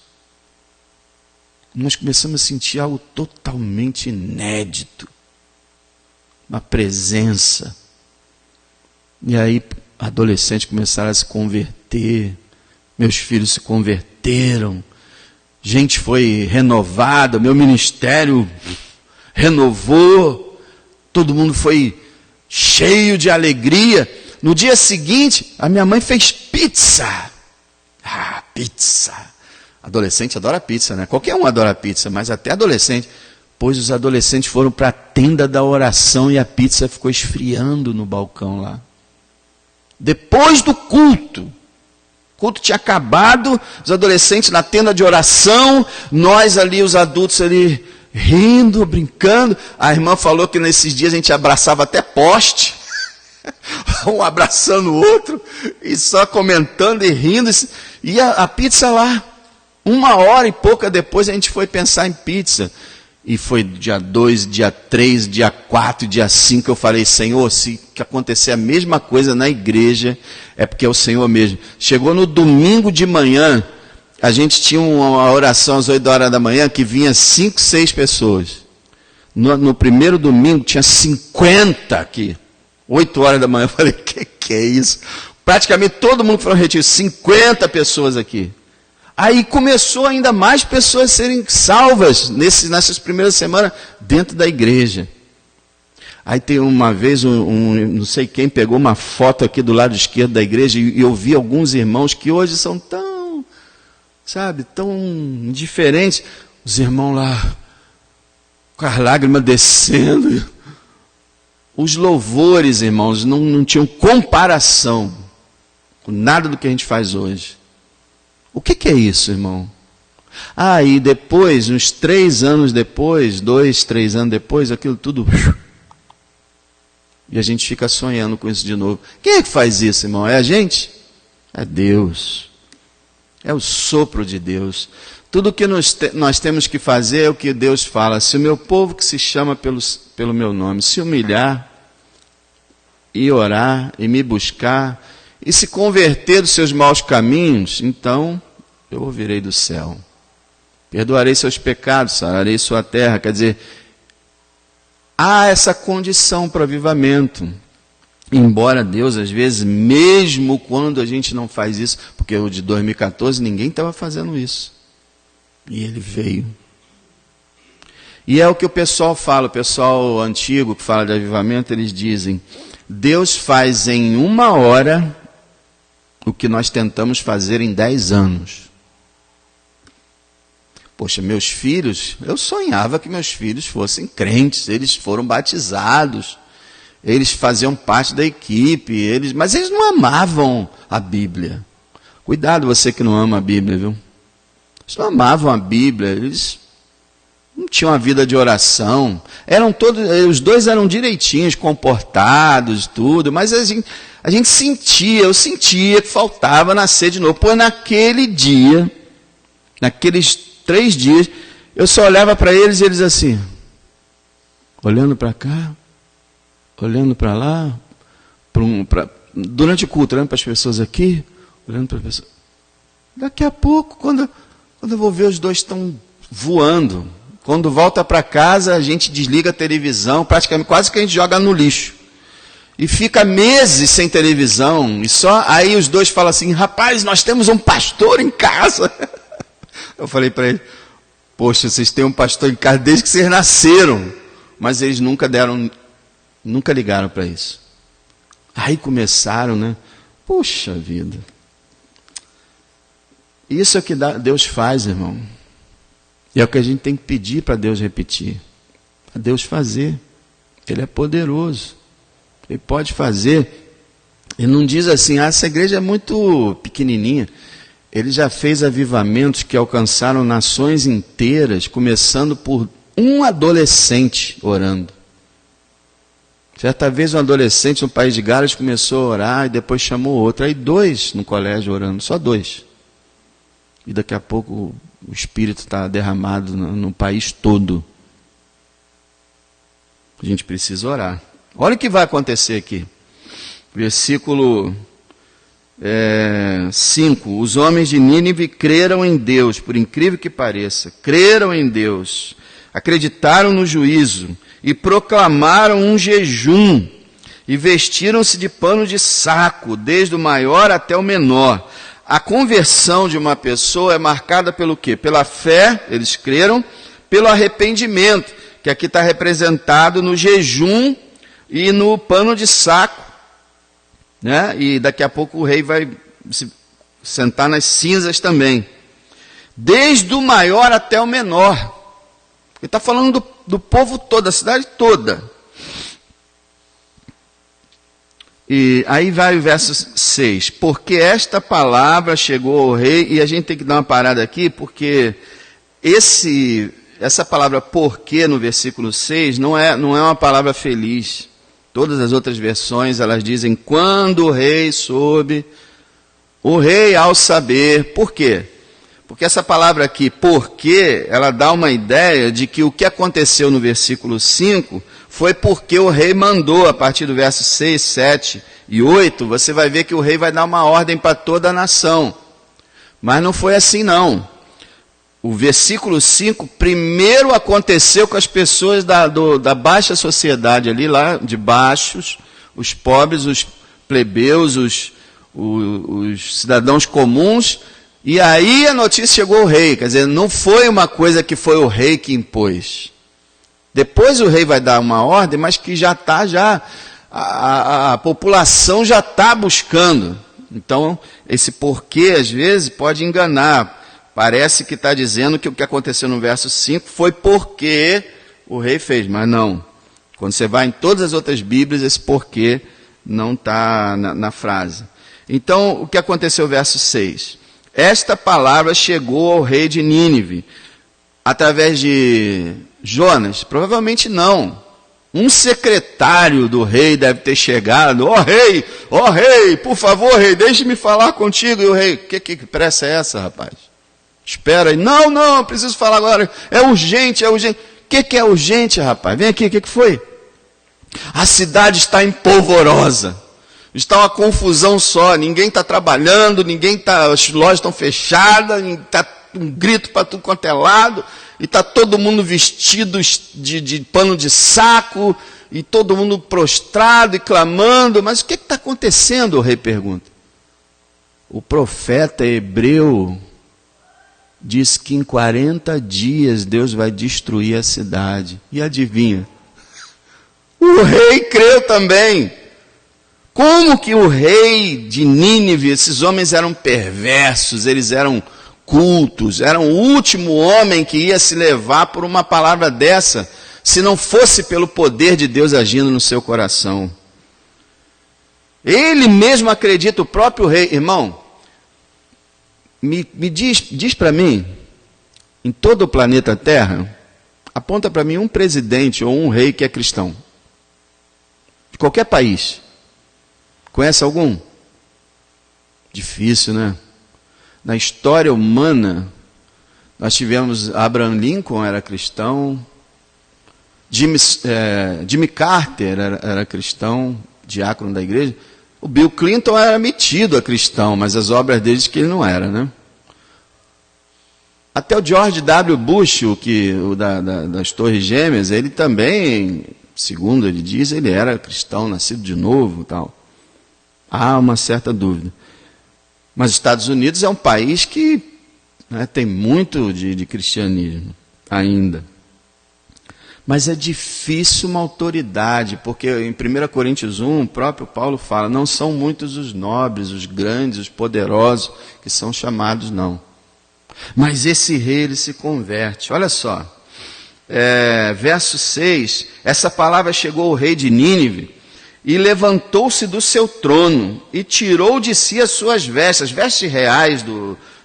nós começamos a sentir algo totalmente inédito, uma presença. E aí, adolescentes começaram a se converter, meus filhos se converteram, gente foi renovada, meu ministério renovou, todo mundo foi cheio de alegria. No dia seguinte, a minha mãe fez pizza. Ah, pizza. Adolescente adora pizza, né? Qualquer um adora pizza, mas até adolescente. Pois os adolescentes foram para a tenda da oração e a pizza ficou esfriando no balcão lá. Depois do culto, o culto tinha acabado, os adolescentes na tenda de oração, nós ali, os adultos ali, rindo, brincando. A irmã falou que nesses dias a gente abraçava até poste, um abraçando o outro, e só comentando e rindo, e a pizza lá. 1 hora e pouca depois a gente foi pensar em pizza. E foi dia 2, dia 3, dia 4, dia 5, eu falei, Senhor, se acontecer a mesma coisa na igreja, é porque é o Senhor mesmo. Chegou no domingo de manhã, a gente tinha uma oração às 8 horas da manhã, que vinha 5, 6 pessoas. No primeiro domingo, tinha 50 aqui. 8 horas da manhã, eu falei, que é isso? Praticamente todo mundo foi no retiro, 50 pessoas aqui. Aí começou ainda mais pessoas a serem salvas nessas primeiras semanas dentro da igreja. Aí tem uma vez, não sei quem, pegou uma foto aqui do lado esquerdo da igreja e eu vi alguns irmãos que hoje são tão, sabe, tão indiferentes. Os irmãos lá, com as lágrimas descendo. Os louvores, irmãos, não tinham comparação com nada do que a gente faz hoje. O que é isso, irmão? E depois, uns 3 anos depois, 2, 3 anos depois, aquilo tudo... E a gente fica sonhando com isso de novo. Quem é que faz isso, irmão? É a gente? É Deus. É o sopro de Deus. Tudo que nós temos que fazer é o que Deus fala. Se o meu povo que se chama pelo meu nome se humilhar, e orar, e me buscar, e se converter dos seus maus caminhos, então eu ouvirei do céu. Perdoarei seus pecados, sararei sua terra. Quer dizer, há essa condição para avivamento. Embora Deus, às vezes, mesmo quando a gente não faz isso, porque o de 2014 ninguém estava fazendo isso. E ele veio. E é o que o pessoal fala, o pessoal antigo que fala de avivamento, eles dizem, Deus faz em 1 hora o que nós tentamos fazer em 10 anos. Poxa, meus filhos, eu sonhava que meus filhos fossem crentes, eles foram batizados, eles faziam parte da equipe, mas eles não amavam a Bíblia. Cuidado você que não ama a Bíblia, viu? Eles não amavam a Bíblia, eles não tinham uma vida de oração, os dois eram direitinhos, comportados, tudo, mas a gente sentia, eu sentia que faltava nascer de novo. Pois naquele dia, naqueles 3 dias, eu só olhava para eles e eles assim, olhando para cá, olhando para lá, durante o culto, olhando para as pessoas aqui, olhando para as pessoas. Daqui a pouco, quando eu vou ver, os dois estão voando. Quando volta para casa, a gente desliga a televisão, praticamente quase que a gente joga no lixo. E fica meses sem televisão, e só aí os dois falam assim, rapaz, nós temos um pastor em casa. Eu falei para ele, poxa, vocês têm um pastor em casa desde que vocês nasceram. Mas eles nunca ligaram para isso. Aí começaram, né? Puxa vida. Isso é o que Deus faz, irmão. E é o que a gente tem que pedir para Deus repetir. Para Deus fazer. Ele é poderoso. Ele pode fazer. Ele não diz assim, essa igreja é muito pequenininha. Ele já fez avivamentos que alcançaram nações inteiras, começando por um adolescente orando. Certa vez um adolescente no país de Gales começou a orar e depois chamou outro. Aí 2 no colégio orando, só 2. E daqui a pouco o Espírito está derramado no país todo. A gente precisa orar. Olha o que vai acontecer aqui. Versículo 5. Os homens de Nínive creram em Deus, por incrível que pareça. Creram em Deus. Acreditaram no juízo. E proclamaram um jejum. E vestiram-se de pano de saco, desde o maior até o menor. A conversão de uma pessoa é marcada pelo quê? Pela fé, eles creram, pelo arrependimento, que aqui está representado no jejum e no pano de saco. Né? E daqui a pouco o rei vai se sentar nas cinzas também. Desde o maior até o menor. Ele está falando do povo todo, da cidade toda. E aí vai o verso 6. Porque esta palavra chegou ao rei, e a gente tem que dar uma parada aqui, porque essa palavra porque no versículo 6 não é uma palavra feliz. Todas as outras versões, elas dizem, quando o rei soube, o rei ao saber. Por quê? Porque essa palavra aqui, porque, ela dá uma ideia de que o que aconteceu no versículo 5 foi porque o rei mandou, a partir do verso 6, 7 e 8, você vai ver que o rei vai dar uma ordem para toda a nação. Mas não foi assim não. O versículo 5 primeiro aconteceu com as pessoas da baixa sociedade ali, lá de baixos, os pobres, os plebeus, os cidadãos comuns, E aí a notícia chegou ao rei, quer dizer, não foi uma coisa que foi o rei que impôs. Depois o rei vai dar uma ordem, mas que já está, a população já está buscando. Então, esse porquê, às vezes, pode enganar. Parece que está dizendo que o que aconteceu no verso 5 foi porque o rei fez, mas não. Quando você vai em todas as outras Bíblias, esse porquê não está na frase. Então, o que aconteceu no verso 6? Esta palavra chegou ao rei de Nínive, através de Jonas? Provavelmente não. Um secretário do rei deve ter chegado. Ó rei, por favor, rei, deixe-me falar contigo. E o rei, que pressa é essa, rapaz? Espera aí. Não, preciso falar agora. É urgente. O que é urgente, rapaz? Vem aqui, o que foi? A cidade está em polvorosa. Está uma confusão só, ninguém está trabalhando, as lojas estão fechadas, está um grito para tudo quanto é lado, e está todo mundo vestido de pano de saco, e todo mundo prostrado e clamando. Mas o que está acontecendo? O rei pergunta. O profeta hebreu diz que em 40 dias Deus vai destruir a cidade. E adivinha? O rei creu também. Como que o rei de Nínive, esses homens eram perversos, eles eram cultos, eram o último homem que ia se levar por uma palavra dessa, se não fosse pelo poder de Deus agindo no seu coração. Ele mesmo acredita, o próprio rei. Irmão, me diz para mim, em todo o planeta Terra, aponta para mim um presidente ou um rei que é cristão. De qualquer país. Conhece algum? Difícil, né? Na história humana, nós tivemos Abraham Lincoln, era cristão. Jimmy Carter era cristão, diácono da igreja. O Bill Clinton era metido a cristão, mas as obras dele diz que ele não era, né? Até o George W. Bush, das Torres Gêmeas, ele também, segundo ele diz, ele era cristão, nascido de novo e tal. Há uma certa dúvida. Mas os Estados Unidos é um país que tem muito de cristianismo ainda. Mas é difícil uma autoridade, porque em 1 Coríntios 1, o próprio Paulo fala, não são muitos os nobres, os grandes, os poderosos, que são chamados, não. Mas esse rei, ele se converte. Olha só, verso 6, essa palavra chegou ao rei de Nínive, e levantou-se do seu trono, e tirou de si as suas vestes. As vestes reais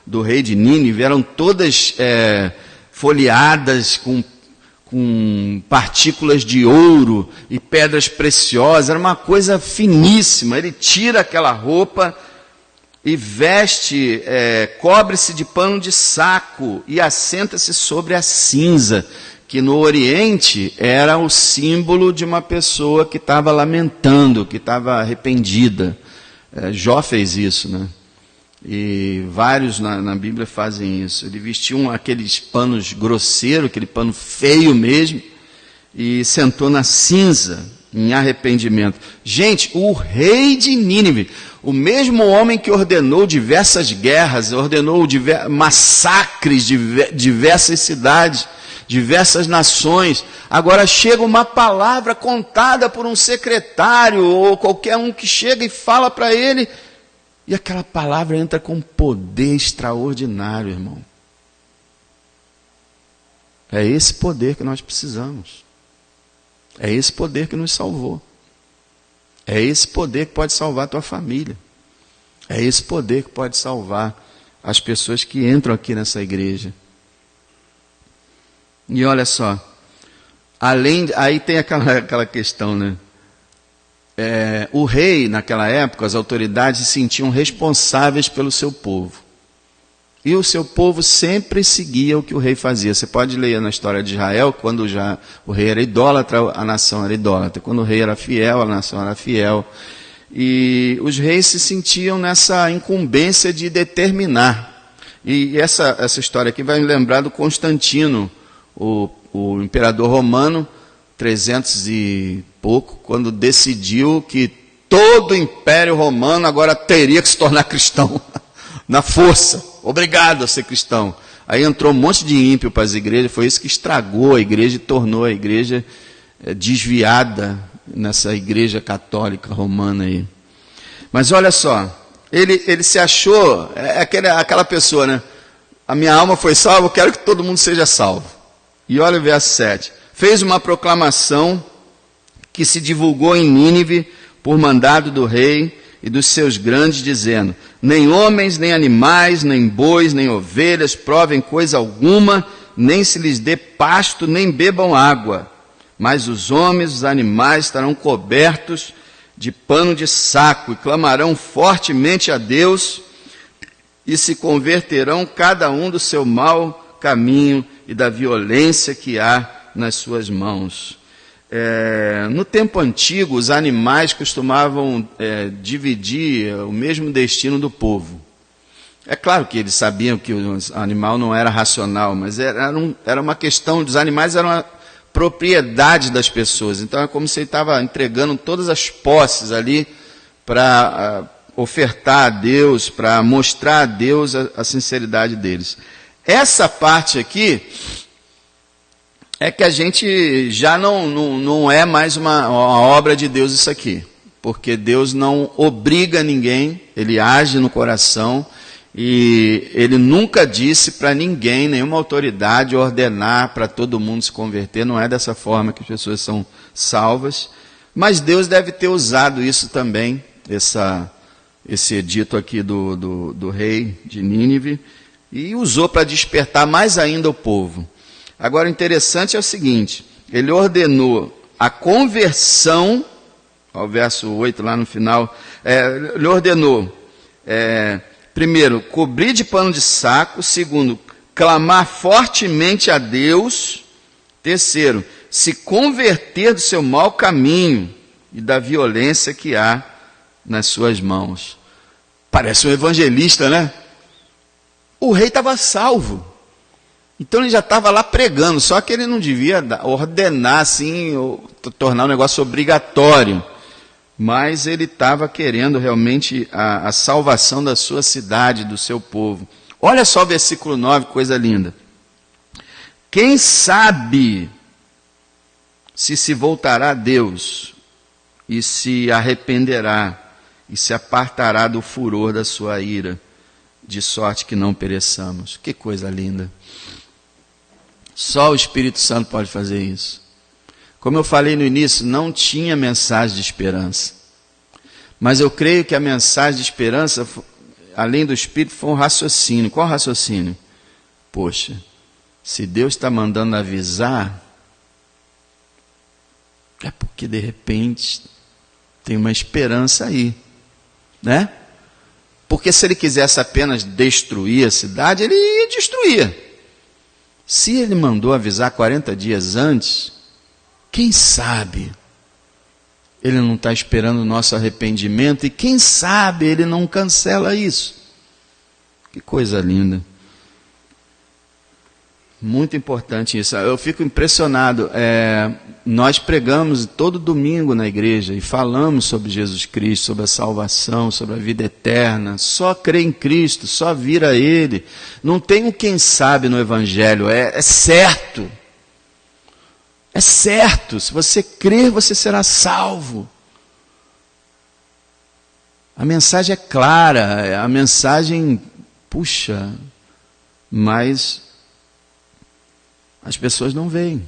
do rei de Nínive eram todas folheadas com partículas de ouro e pedras preciosas, era uma coisa finíssima. Ele tira aquela roupa e veste, cobre-se de pano de saco e assenta-se sobre a cinza, que no Oriente era o símbolo de uma pessoa que estava lamentando, que estava arrependida. Jó fez isso, né? E vários na Bíblia fazem isso. Ele vestiu aqueles panos grosseiros, aquele pano feio mesmo, e sentou na cinza, em arrependimento. Gente, o rei de Nínive, o mesmo homem que ordenou diversas guerras, ordenou massacres de diversas cidades, diversas nações, agora chega uma palavra contada por um secretário, ou qualquer um que chega e fala para ele, e aquela palavra entra com poder extraordinário, irmão. É esse poder que nós precisamos. É esse poder que nos salvou. É esse poder que pode salvar a tua família. É esse poder que pode salvar as pessoas que entram aqui nessa igreja. E olha só, aí tem aquela questão, né? O rei, naquela época, as autoridades se sentiam responsáveis pelo seu povo. E o seu povo sempre seguia o que o rei fazia. Você pode ler na história de Israel, quando já o rei era idólatra, a nação era idólatra. Quando o rei era fiel, a nação era fiel. E os reis se sentiam nessa incumbência de determinar. E essa história aqui vai me lembrar do Constantino, o imperador romano, 300 e pouco, quando decidiu que todo o império romano agora teria que se tornar cristão, na força. obrigado a ser cristão. Aí entrou um monte de ímpio para as igrejas, foi isso que estragou a igreja e tornou a igreja desviada nessa igreja católica romana aí. Mas olha só, ele se achou, aquela pessoa, né? A minha alma foi salva, eu quero que todo mundo seja salvo. E olha o verso 7. Fez uma proclamação que se divulgou em Nínive por mandado do rei e dos seus grandes, dizendo: nem homens, nem animais, nem bois, nem ovelhas provem coisa alguma, nem se lhes dê pasto, nem bebam água. Mas os homens, os animais estarão cobertos de pano de saco e clamarão fortemente a Deus e se converterão cada um do seu mau caminho e da violência que há nas suas mãos. No tempo antigo, os animais costumavam dividir o mesmo destino do povo. É claro que eles sabiam que o animal não era racional, mas era uma questão, os animais eram uma propriedade das pessoas. Então é como se ele estava entregando todas as posses ali para ofertar a Deus, para mostrar a Deus a sinceridade deles. Essa parte aqui é que a gente já não é mais uma obra de Deus isso aqui, porque Deus não obriga ninguém, Ele age no coração e Ele nunca disse para ninguém, nenhuma autoridade, ordenar para todo mundo se converter. Não é dessa forma que as pessoas são salvas, mas Deus deve ter usado isso também, esse edito aqui do rei de Nínive, e usou para despertar mais ainda o povo. Agora, o interessante é o seguinte, ele ordenou a conversão, ao verso 8 lá no final, ele ordenou, primeiro, cobrir de pano de saco, segundo, clamar fortemente a Deus, terceiro, se converter do seu mau caminho e da violência que há nas suas mãos. Parece um evangelista, né? O rei estava salvo. Então ele já estava lá pregando, só que ele não devia ordenar assim, ou tornar o negócio obrigatório. Mas ele estava querendo realmente a salvação da sua cidade, do seu povo. Olha só o versículo 9, coisa linda. Quem sabe se voltará a Deus e se arrependerá e se apartará do furor da sua ira, de sorte que não pereçamos. Que coisa linda. Só o Espírito Santo pode fazer isso. Como eu falei no início, não tinha mensagem de esperança. Mas eu creio que a mensagem de esperança, além do Espírito, foi um raciocínio. Qual raciocínio? Poxa, se Deus está mandando avisar, é porque de repente tem uma esperança aí, né? Porque se ele quisesse apenas destruir a cidade, ele ia destruir. Se ele mandou avisar 40 dias antes, quem sabe ele não está esperando o nosso arrependimento e quem sabe ele não cancela isso. Que coisa linda. Muito importante isso. Eu fico impressionado. Nós pregamos todo domingo na igreja e falamos sobre Jesus Cristo, sobre a salvação, sobre a vida eterna. Só crer em Cristo, só vir a Ele. Não tem um quem sabe no Evangelho, é certo. É certo, se você crer, você será salvo. A mensagem é clara, a mensagem, puxa, mas as pessoas não veem.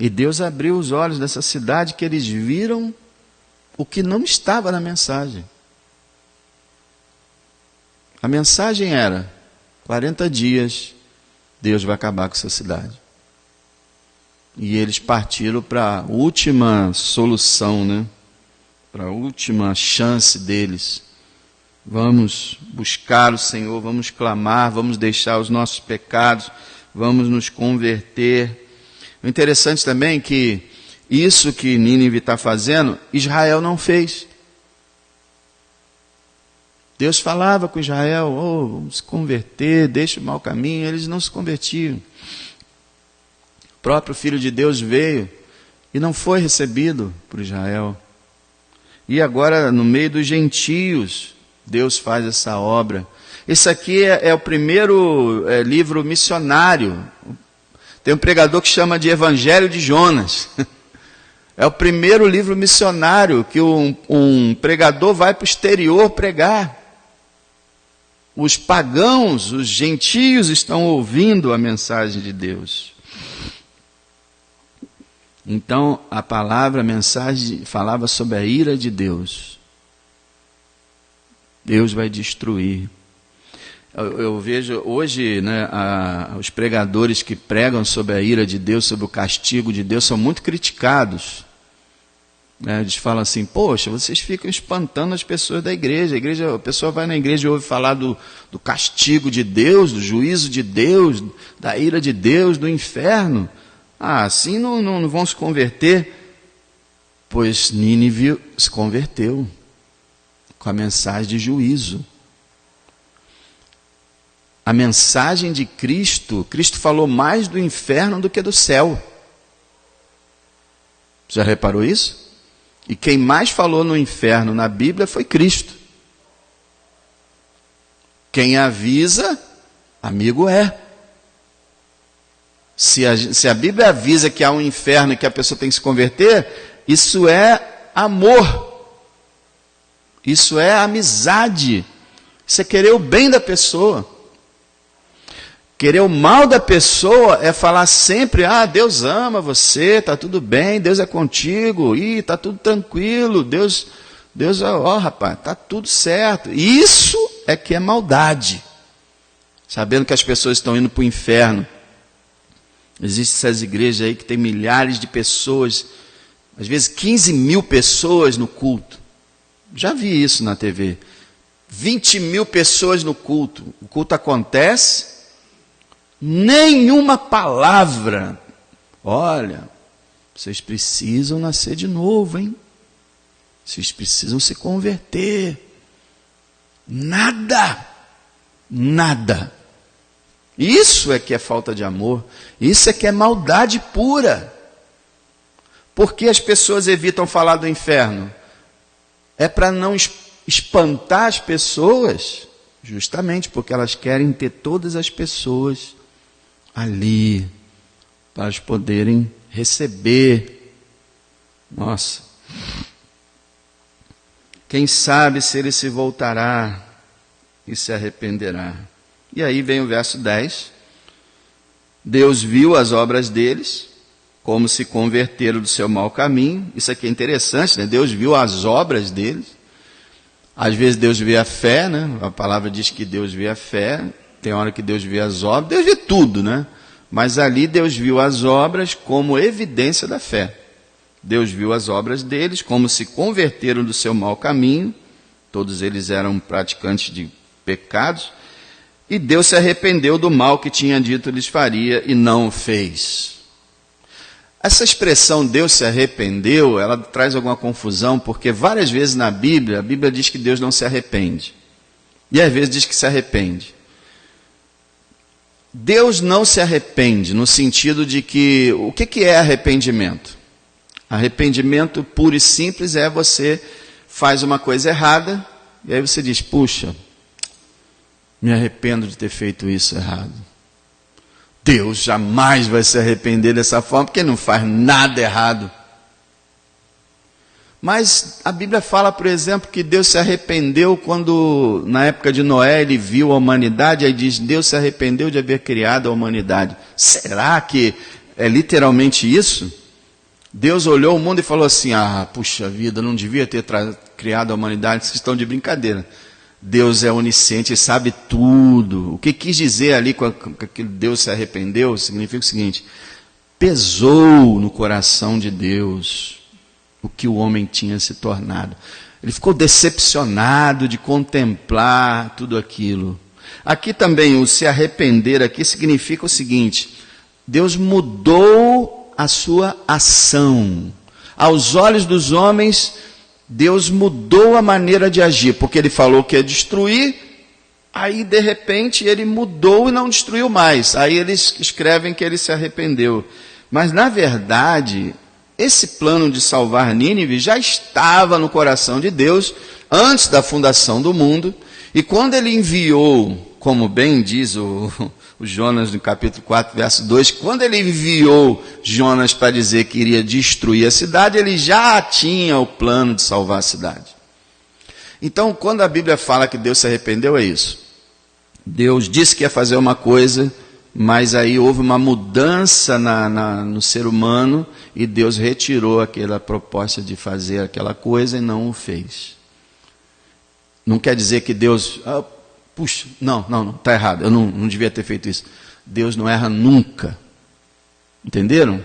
E Deus abriu os olhos dessa cidade que eles viram o que não estava na mensagem. A mensagem era, 40 dias, Deus vai acabar com essa cidade. E eles partiram para a última solução, né? Para a última chance deles. Vamos buscar o Senhor, vamos clamar, vamos deixar os nossos pecados, vamos nos converter. O interessante também é que isso que Nínive está fazendo, Israel não fez. Deus falava com Israel, vamos se converter, deixa o mau caminho, eles não se convertiam. O próprio Filho de Deus veio e não foi recebido por Israel. E agora, no meio dos gentios, Deus faz essa obra. Esse aqui é o primeiro livro missionário. Tem um pregador que chama de Evangelho de Jonas. É o primeiro livro missionário que um pregador vai para o exterior pregar. Os pagãos, os gentios estão ouvindo a mensagem de Deus. Então, a mensagem falava sobre a ira de Deus vai destruir. Eu vejo hoje, né, os pregadores que pregam sobre a ira de Deus, sobre o castigo de Deus, são muito criticados. Eles falam assim: poxa, vocês ficam espantando as pessoas da igreja. A pessoa vai na igreja e ouve falar do castigo de Deus, do juízo de Deus, da ira de Deus, do inferno. Assim não vão se converter. Pois Nínive se converteu com a mensagem de juízo. A mensagem de Cristo falou mais do inferno do que do céu. Já reparou isso? E quem mais falou no inferno na Bíblia foi Cristo. Quem avisa, amigo é. Se a Bíblia avisa que há um inferno e que a pessoa tem que se converter, isso é amor. Isso é amizade. Isso é querer o bem da pessoa. Querer o mal da pessoa é falar sempre: Deus ama você, está tudo bem, Deus é contigo, está tudo tranquilo, Deus, rapaz, está tudo certo. Isso é que é maldade. Sabendo que as pessoas estão indo para o inferno. Existem essas igrejas aí que tem milhares de pessoas, às vezes 15 mil pessoas no culto. Já vi isso na TV. 20 mil pessoas no culto. O culto acontece, nenhuma palavra. Olha, vocês precisam nascer de novo, hein? Vocês precisam se converter. Nada. Isso é que é falta de amor. Isso é que é maldade pura. Por que as pessoas evitam falar do inferno? É para não espantar as pessoas, justamente porque elas querem ter todas as pessoas ali, para elas poderem receber. Nossa. Quem sabe se ele se voltará e se arrependerá. E aí vem o verso 10. Deus viu as obras deles, como se converteram do seu mau caminho. Isso aqui é interessante, né? Deus viu as obras deles. Às vezes Deus vê a fé, né? A palavra diz que Deus vê a fé. Tem hora que Deus vê as obras. Deus vê tudo, né? Mas ali Deus viu as obras como evidência da fé. Deus viu as obras deles, como se converteram do seu mau caminho. Todos eles eram praticantes de pecados. E Deus se arrependeu do mal que tinha dito lhes faria e não o fez. Essa expressão Deus se arrependeu, ela traz alguma confusão, porque várias vezes na Bíblia, a Bíblia diz que Deus não se arrepende. E às vezes diz que se arrepende. Deus não se arrepende no sentido de que, o que é arrependimento? Arrependimento puro e simples é você faz uma coisa errada, e aí você diz: puxa, me arrependo de ter feito isso errado. Deus jamais vai se arrepender dessa forma, porque ele não faz nada errado. Mas a Bíblia fala, por exemplo, que Deus se arrependeu quando, na época de Noé, ele viu a humanidade, aí diz: Deus se arrependeu de haver criado a humanidade. Será que é literalmente isso? Deus olhou o mundo e falou assim: puxa vida, não devia ter criado a humanidade, vocês estão de brincadeira. Deus é onisciente e sabe tudo. O que quis dizer ali com aquele Deus se arrependeu significa o seguinte: pesou no coração de Deus o que o homem tinha se tornado. Ele ficou decepcionado de contemplar tudo aquilo. Aqui também o se arrepender aqui significa o seguinte: Deus mudou a sua ação. Aos olhos dos homens, Deus mudou a maneira de agir, porque ele falou que ia destruir, aí de repente ele mudou e não destruiu mais. Aí eles escrevem que ele se arrependeu. Mas na verdade, Esse plano de salvar Nínive já estava no coração de Deus antes da fundação do mundo, e quando ele enviou, como bem diz o Jonas no capítulo 4, verso 2, quando ele enviou Jonas para dizer que iria destruir a cidade, ele já tinha o plano de salvar a cidade. Então, quando a Bíblia fala que Deus se arrependeu, é isso. Deus disse que ia fazer uma coisa, mas aí houve uma mudança no ser humano, e Deus retirou aquela proposta de fazer aquela coisa e não o fez. Não quer dizer que Deus... puxa, não, está errado, eu não devia ter feito isso. Deus não erra nunca. Entenderam?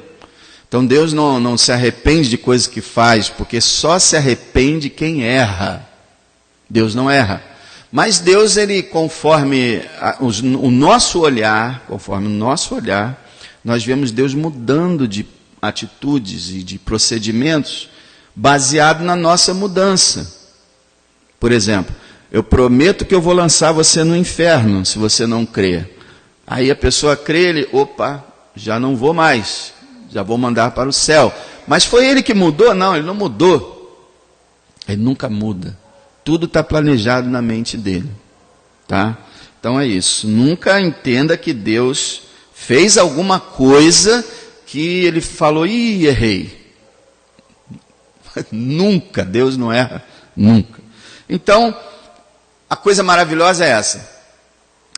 Então Deus não se arrepende de coisas que faz, porque só se arrepende quem erra. Deus não erra. Mas Deus, ele, conforme o nosso olhar, nós vemos Deus mudando de atitudes e de procedimentos, baseado na nossa mudança. Por exemplo, eu prometo que eu vou lançar você no inferno, se você não crer. Aí a pessoa crê, ele, já não vou mais, já vou mandar para o céu. Mas foi ele que mudou? Não, ele não mudou. Ele nunca muda. Tudo está planejado na mente dele. Tá? Então é isso. Nunca entenda que Deus fez alguma coisa que ele falou, errei. Nunca, Deus não erra, nunca. Então, a coisa maravilhosa é essa.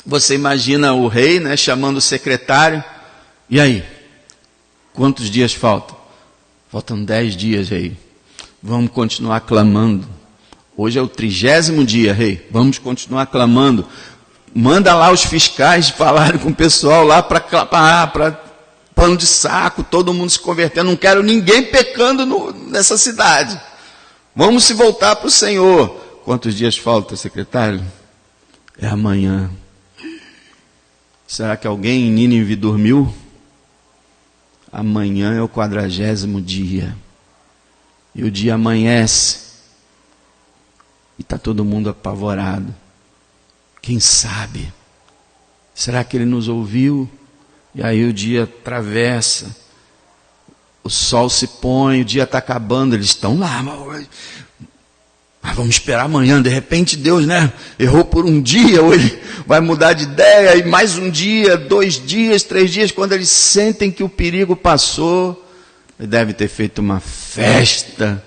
Você imagina o rei, né, chamando o secretário. E aí? Quantos dias faltam? Faltam 10 dias, rei. Vamos continuar clamando. Hoje é o 30º dia, rei. Vamos continuar clamando. Manda lá os fiscais falarem com o pessoal lá para pano de saco, todo mundo se convertendo. Não quero ninguém pecando nessa cidade. Vamos se voltar para o Senhor. Quantos dias falta, secretário? É amanhã. Será que alguém em Nínive dormiu? Amanhã é o 40º dia. E o dia amanhece. E está todo mundo apavorado. Quem sabe? Será que ele nos ouviu? E aí o dia atravessa. O sol se põe, o dia está acabando. Eles estão lá, mas vamos esperar amanhã. De repente Deus, errou por um dia, ou ele vai mudar de ideia, e mais um dia, 2 dias, 3 dias, quando eles sentem que o perigo passou, ele deve ter feito uma festa,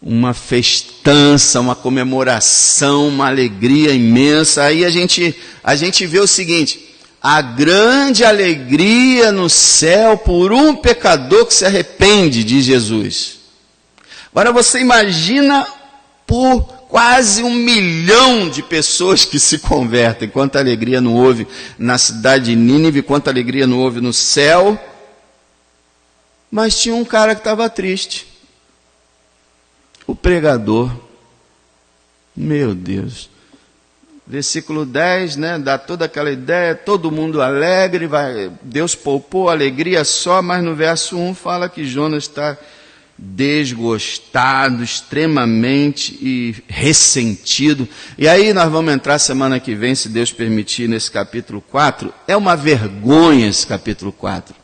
uma festança, uma comemoração, uma alegria imensa. Aí a gente vê o seguinte: a grande alegria no céu por um pecador que se arrepende, diz Jesus. Agora você imagina por quase 1 milhão de pessoas que se convertem. Quanta alegria não houve na cidade de Nínive, quanta alegria não houve no céu. Mas tinha um cara que estava triste. O pregador. Meu Deus. Versículo 10, dá toda aquela ideia, todo mundo alegre, Deus poupou alegria só, mas no verso 1 fala que Jonas está desgostado, extremamente e ressentido. E aí nós vamos entrar semana que vem, se Deus permitir, nesse capítulo 4. É uma vergonha esse capítulo 4.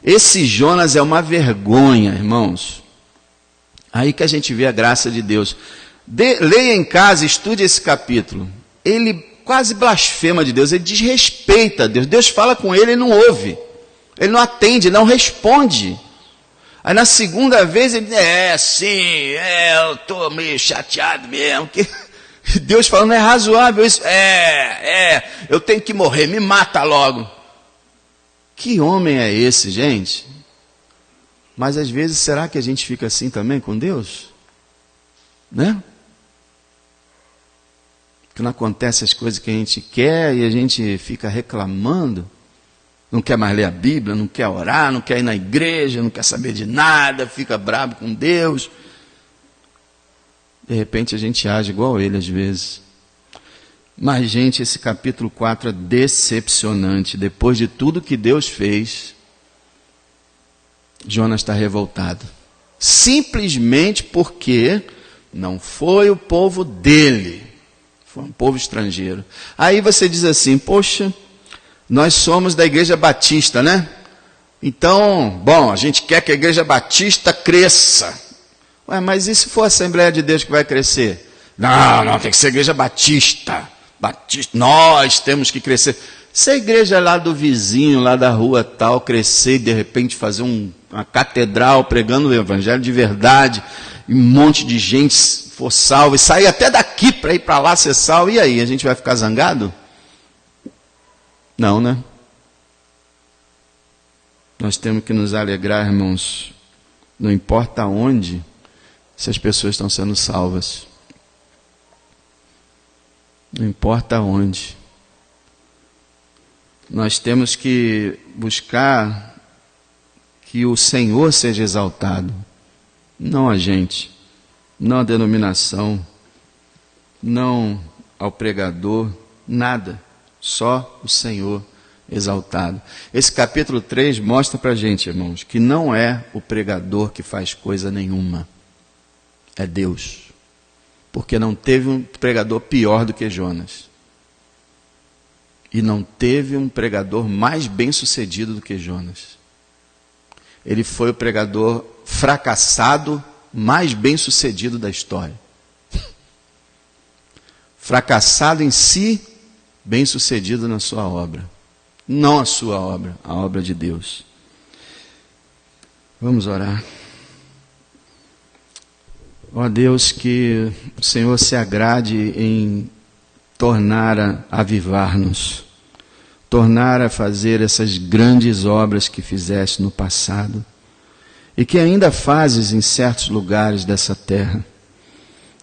Esse Jonas é uma vergonha, irmãos. Aí que a gente vê a graça de Deus. Leia em casa, estude esse capítulo. Ele quase blasfema de Deus, ele desrespeita a Deus. Deus fala com ele, ele não ouve. Ele não atende, não responde. Aí na segunda vez ele diz, eu estou meio chateado mesmo. Que Deus falando, é razoável isso? Eu tenho que morrer, me mata logo. Que homem é esse, gente? Mas às vezes, será que a gente fica assim também com Deus? Que não acontece as coisas que a gente quer e a gente fica reclamando. Não quer mais ler a Bíblia, não quer orar, não quer ir na igreja, não quer saber de nada, fica bravo com Deus. De repente a gente age igual ele às vezes. Mas, gente, esse capítulo 4 é decepcionante. Depois de tudo que Deus fez, Jonas está revoltado. Simplesmente porque não foi o povo dele, foi um povo estrangeiro. Aí você diz assim, poxa, nós somos da igreja batista, Então, bom, a gente quer que a Igreja Batista cresça. Ué, mas e se for a Assembleia de Deus que vai crescer? Não, tem que ser Igreja Batista. Nós temos que crescer. Se a igreja lá do vizinho, lá da rua tal, crescer e de repente fazer uma catedral pregando o evangelho de verdade, e um monte de gente for salvo, e sair até daqui para ir para lá ser salvo, e aí, a gente vai ficar zangado? Não, né? Nós temos que nos alegrar, irmãos, não importa onde, se as pessoas estão sendo salvas. Não importa onde. Nós temos que buscar que o Senhor seja exaltado, não a gente, não a denominação, não ao pregador, nada, só o Senhor exaltado. Esse capítulo 3 mostra para a gente, irmãos, que não é o pregador que faz coisa nenhuma, é Deus. Porque não teve um pregador pior do que Jonas. E não teve um pregador mais bem-sucedido do que Jonas. Ele foi o pregador fracassado mais bem-sucedido da história. Fracassado em si, bem-sucedido na sua obra. Não a sua obra, a obra de Deus. Vamos orar. Ó Deus, que o Senhor se agrade em tornar a avivar-nos, tornar a fazer essas grandes obras que fizeste no passado e que ainda fazes em certos lugares dessa terra.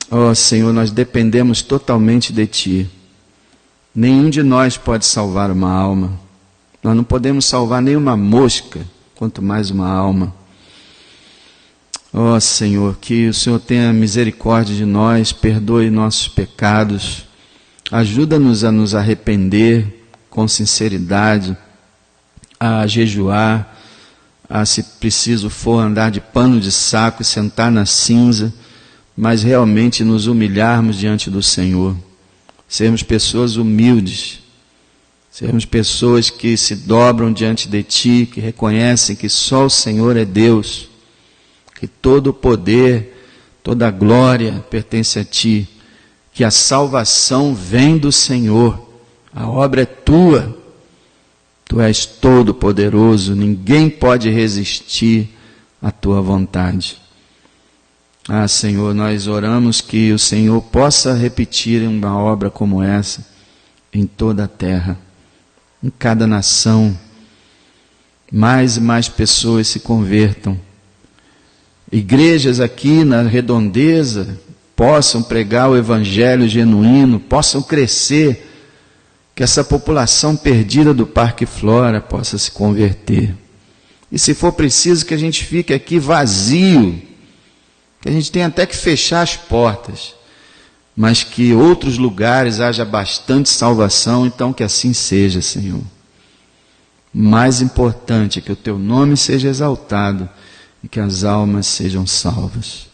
Ó Senhor, nós dependemos totalmente de Ti. Nenhum de nós pode salvar uma alma. Nós não podemos salvar nenhuma mosca, quanto mais uma alma. Ó Senhor, que o Senhor tenha misericórdia de nós, perdoe nossos pecados, ajuda-nos a nos arrepender com sinceridade, a jejuar, a, se preciso for, andar de pano de saco e sentar na cinza, mas realmente nos humilharmos diante do Senhor, sermos pessoas humildes, sermos pessoas que se dobram diante de Ti, que reconhecem que só o Senhor é Deus, que todo o poder, toda a glória pertence a Ti, que a salvação vem do Senhor, a obra é Tua, Tu és todo poderoso, ninguém pode resistir à Tua vontade. Ah, Senhor, nós oramos que o Senhor possa repetir uma obra como essa em toda a terra, em cada nação, mais e mais pessoas se convertam. Igrejas aqui na redondeza possam pregar o evangelho genuíno, possam crescer, que essa população perdida do Parque Flora possa se converter. E se for preciso que a gente fique aqui vazio, que a gente tenha até que fechar as portas, mas que outros lugares haja bastante salvação, então que assim seja, Senhor. Mais importante é que o Teu nome seja exaltado e que as almas sejam salvas.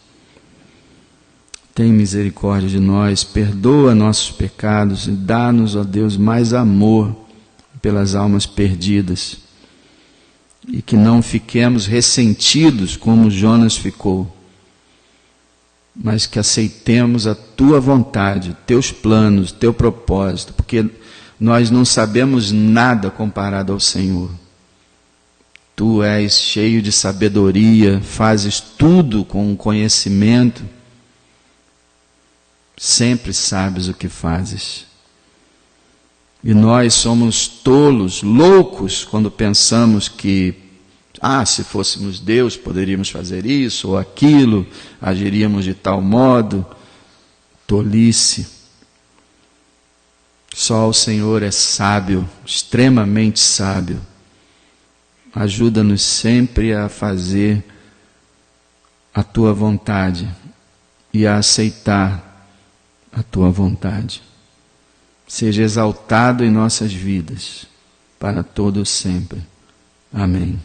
Tem misericórdia de nós, perdoa nossos pecados e dá-nos, ó Deus, mais amor pelas almas perdidas. E que não fiquemos ressentidos como Jonas ficou, mas que aceitemos a Tua vontade, Teus planos, Teu propósito, porque nós não sabemos nada comparado ao Senhor. Tu és cheio de sabedoria, fazes tudo com conhecimento, sempre sabes o que fazes. E nós somos tolos, loucos, quando pensamos que, se fôssemos Deus, poderíamos fazer isso ou aquilo, agiríamos de tal modo. Tolice. Só o Senhor é sábio, extremamente sábio. Ajuda-nos sempre a fazer a Tua vontade e a aceitar a Tua vontade. Seja exaltado em nossas vidas, para todo sempre. Amém.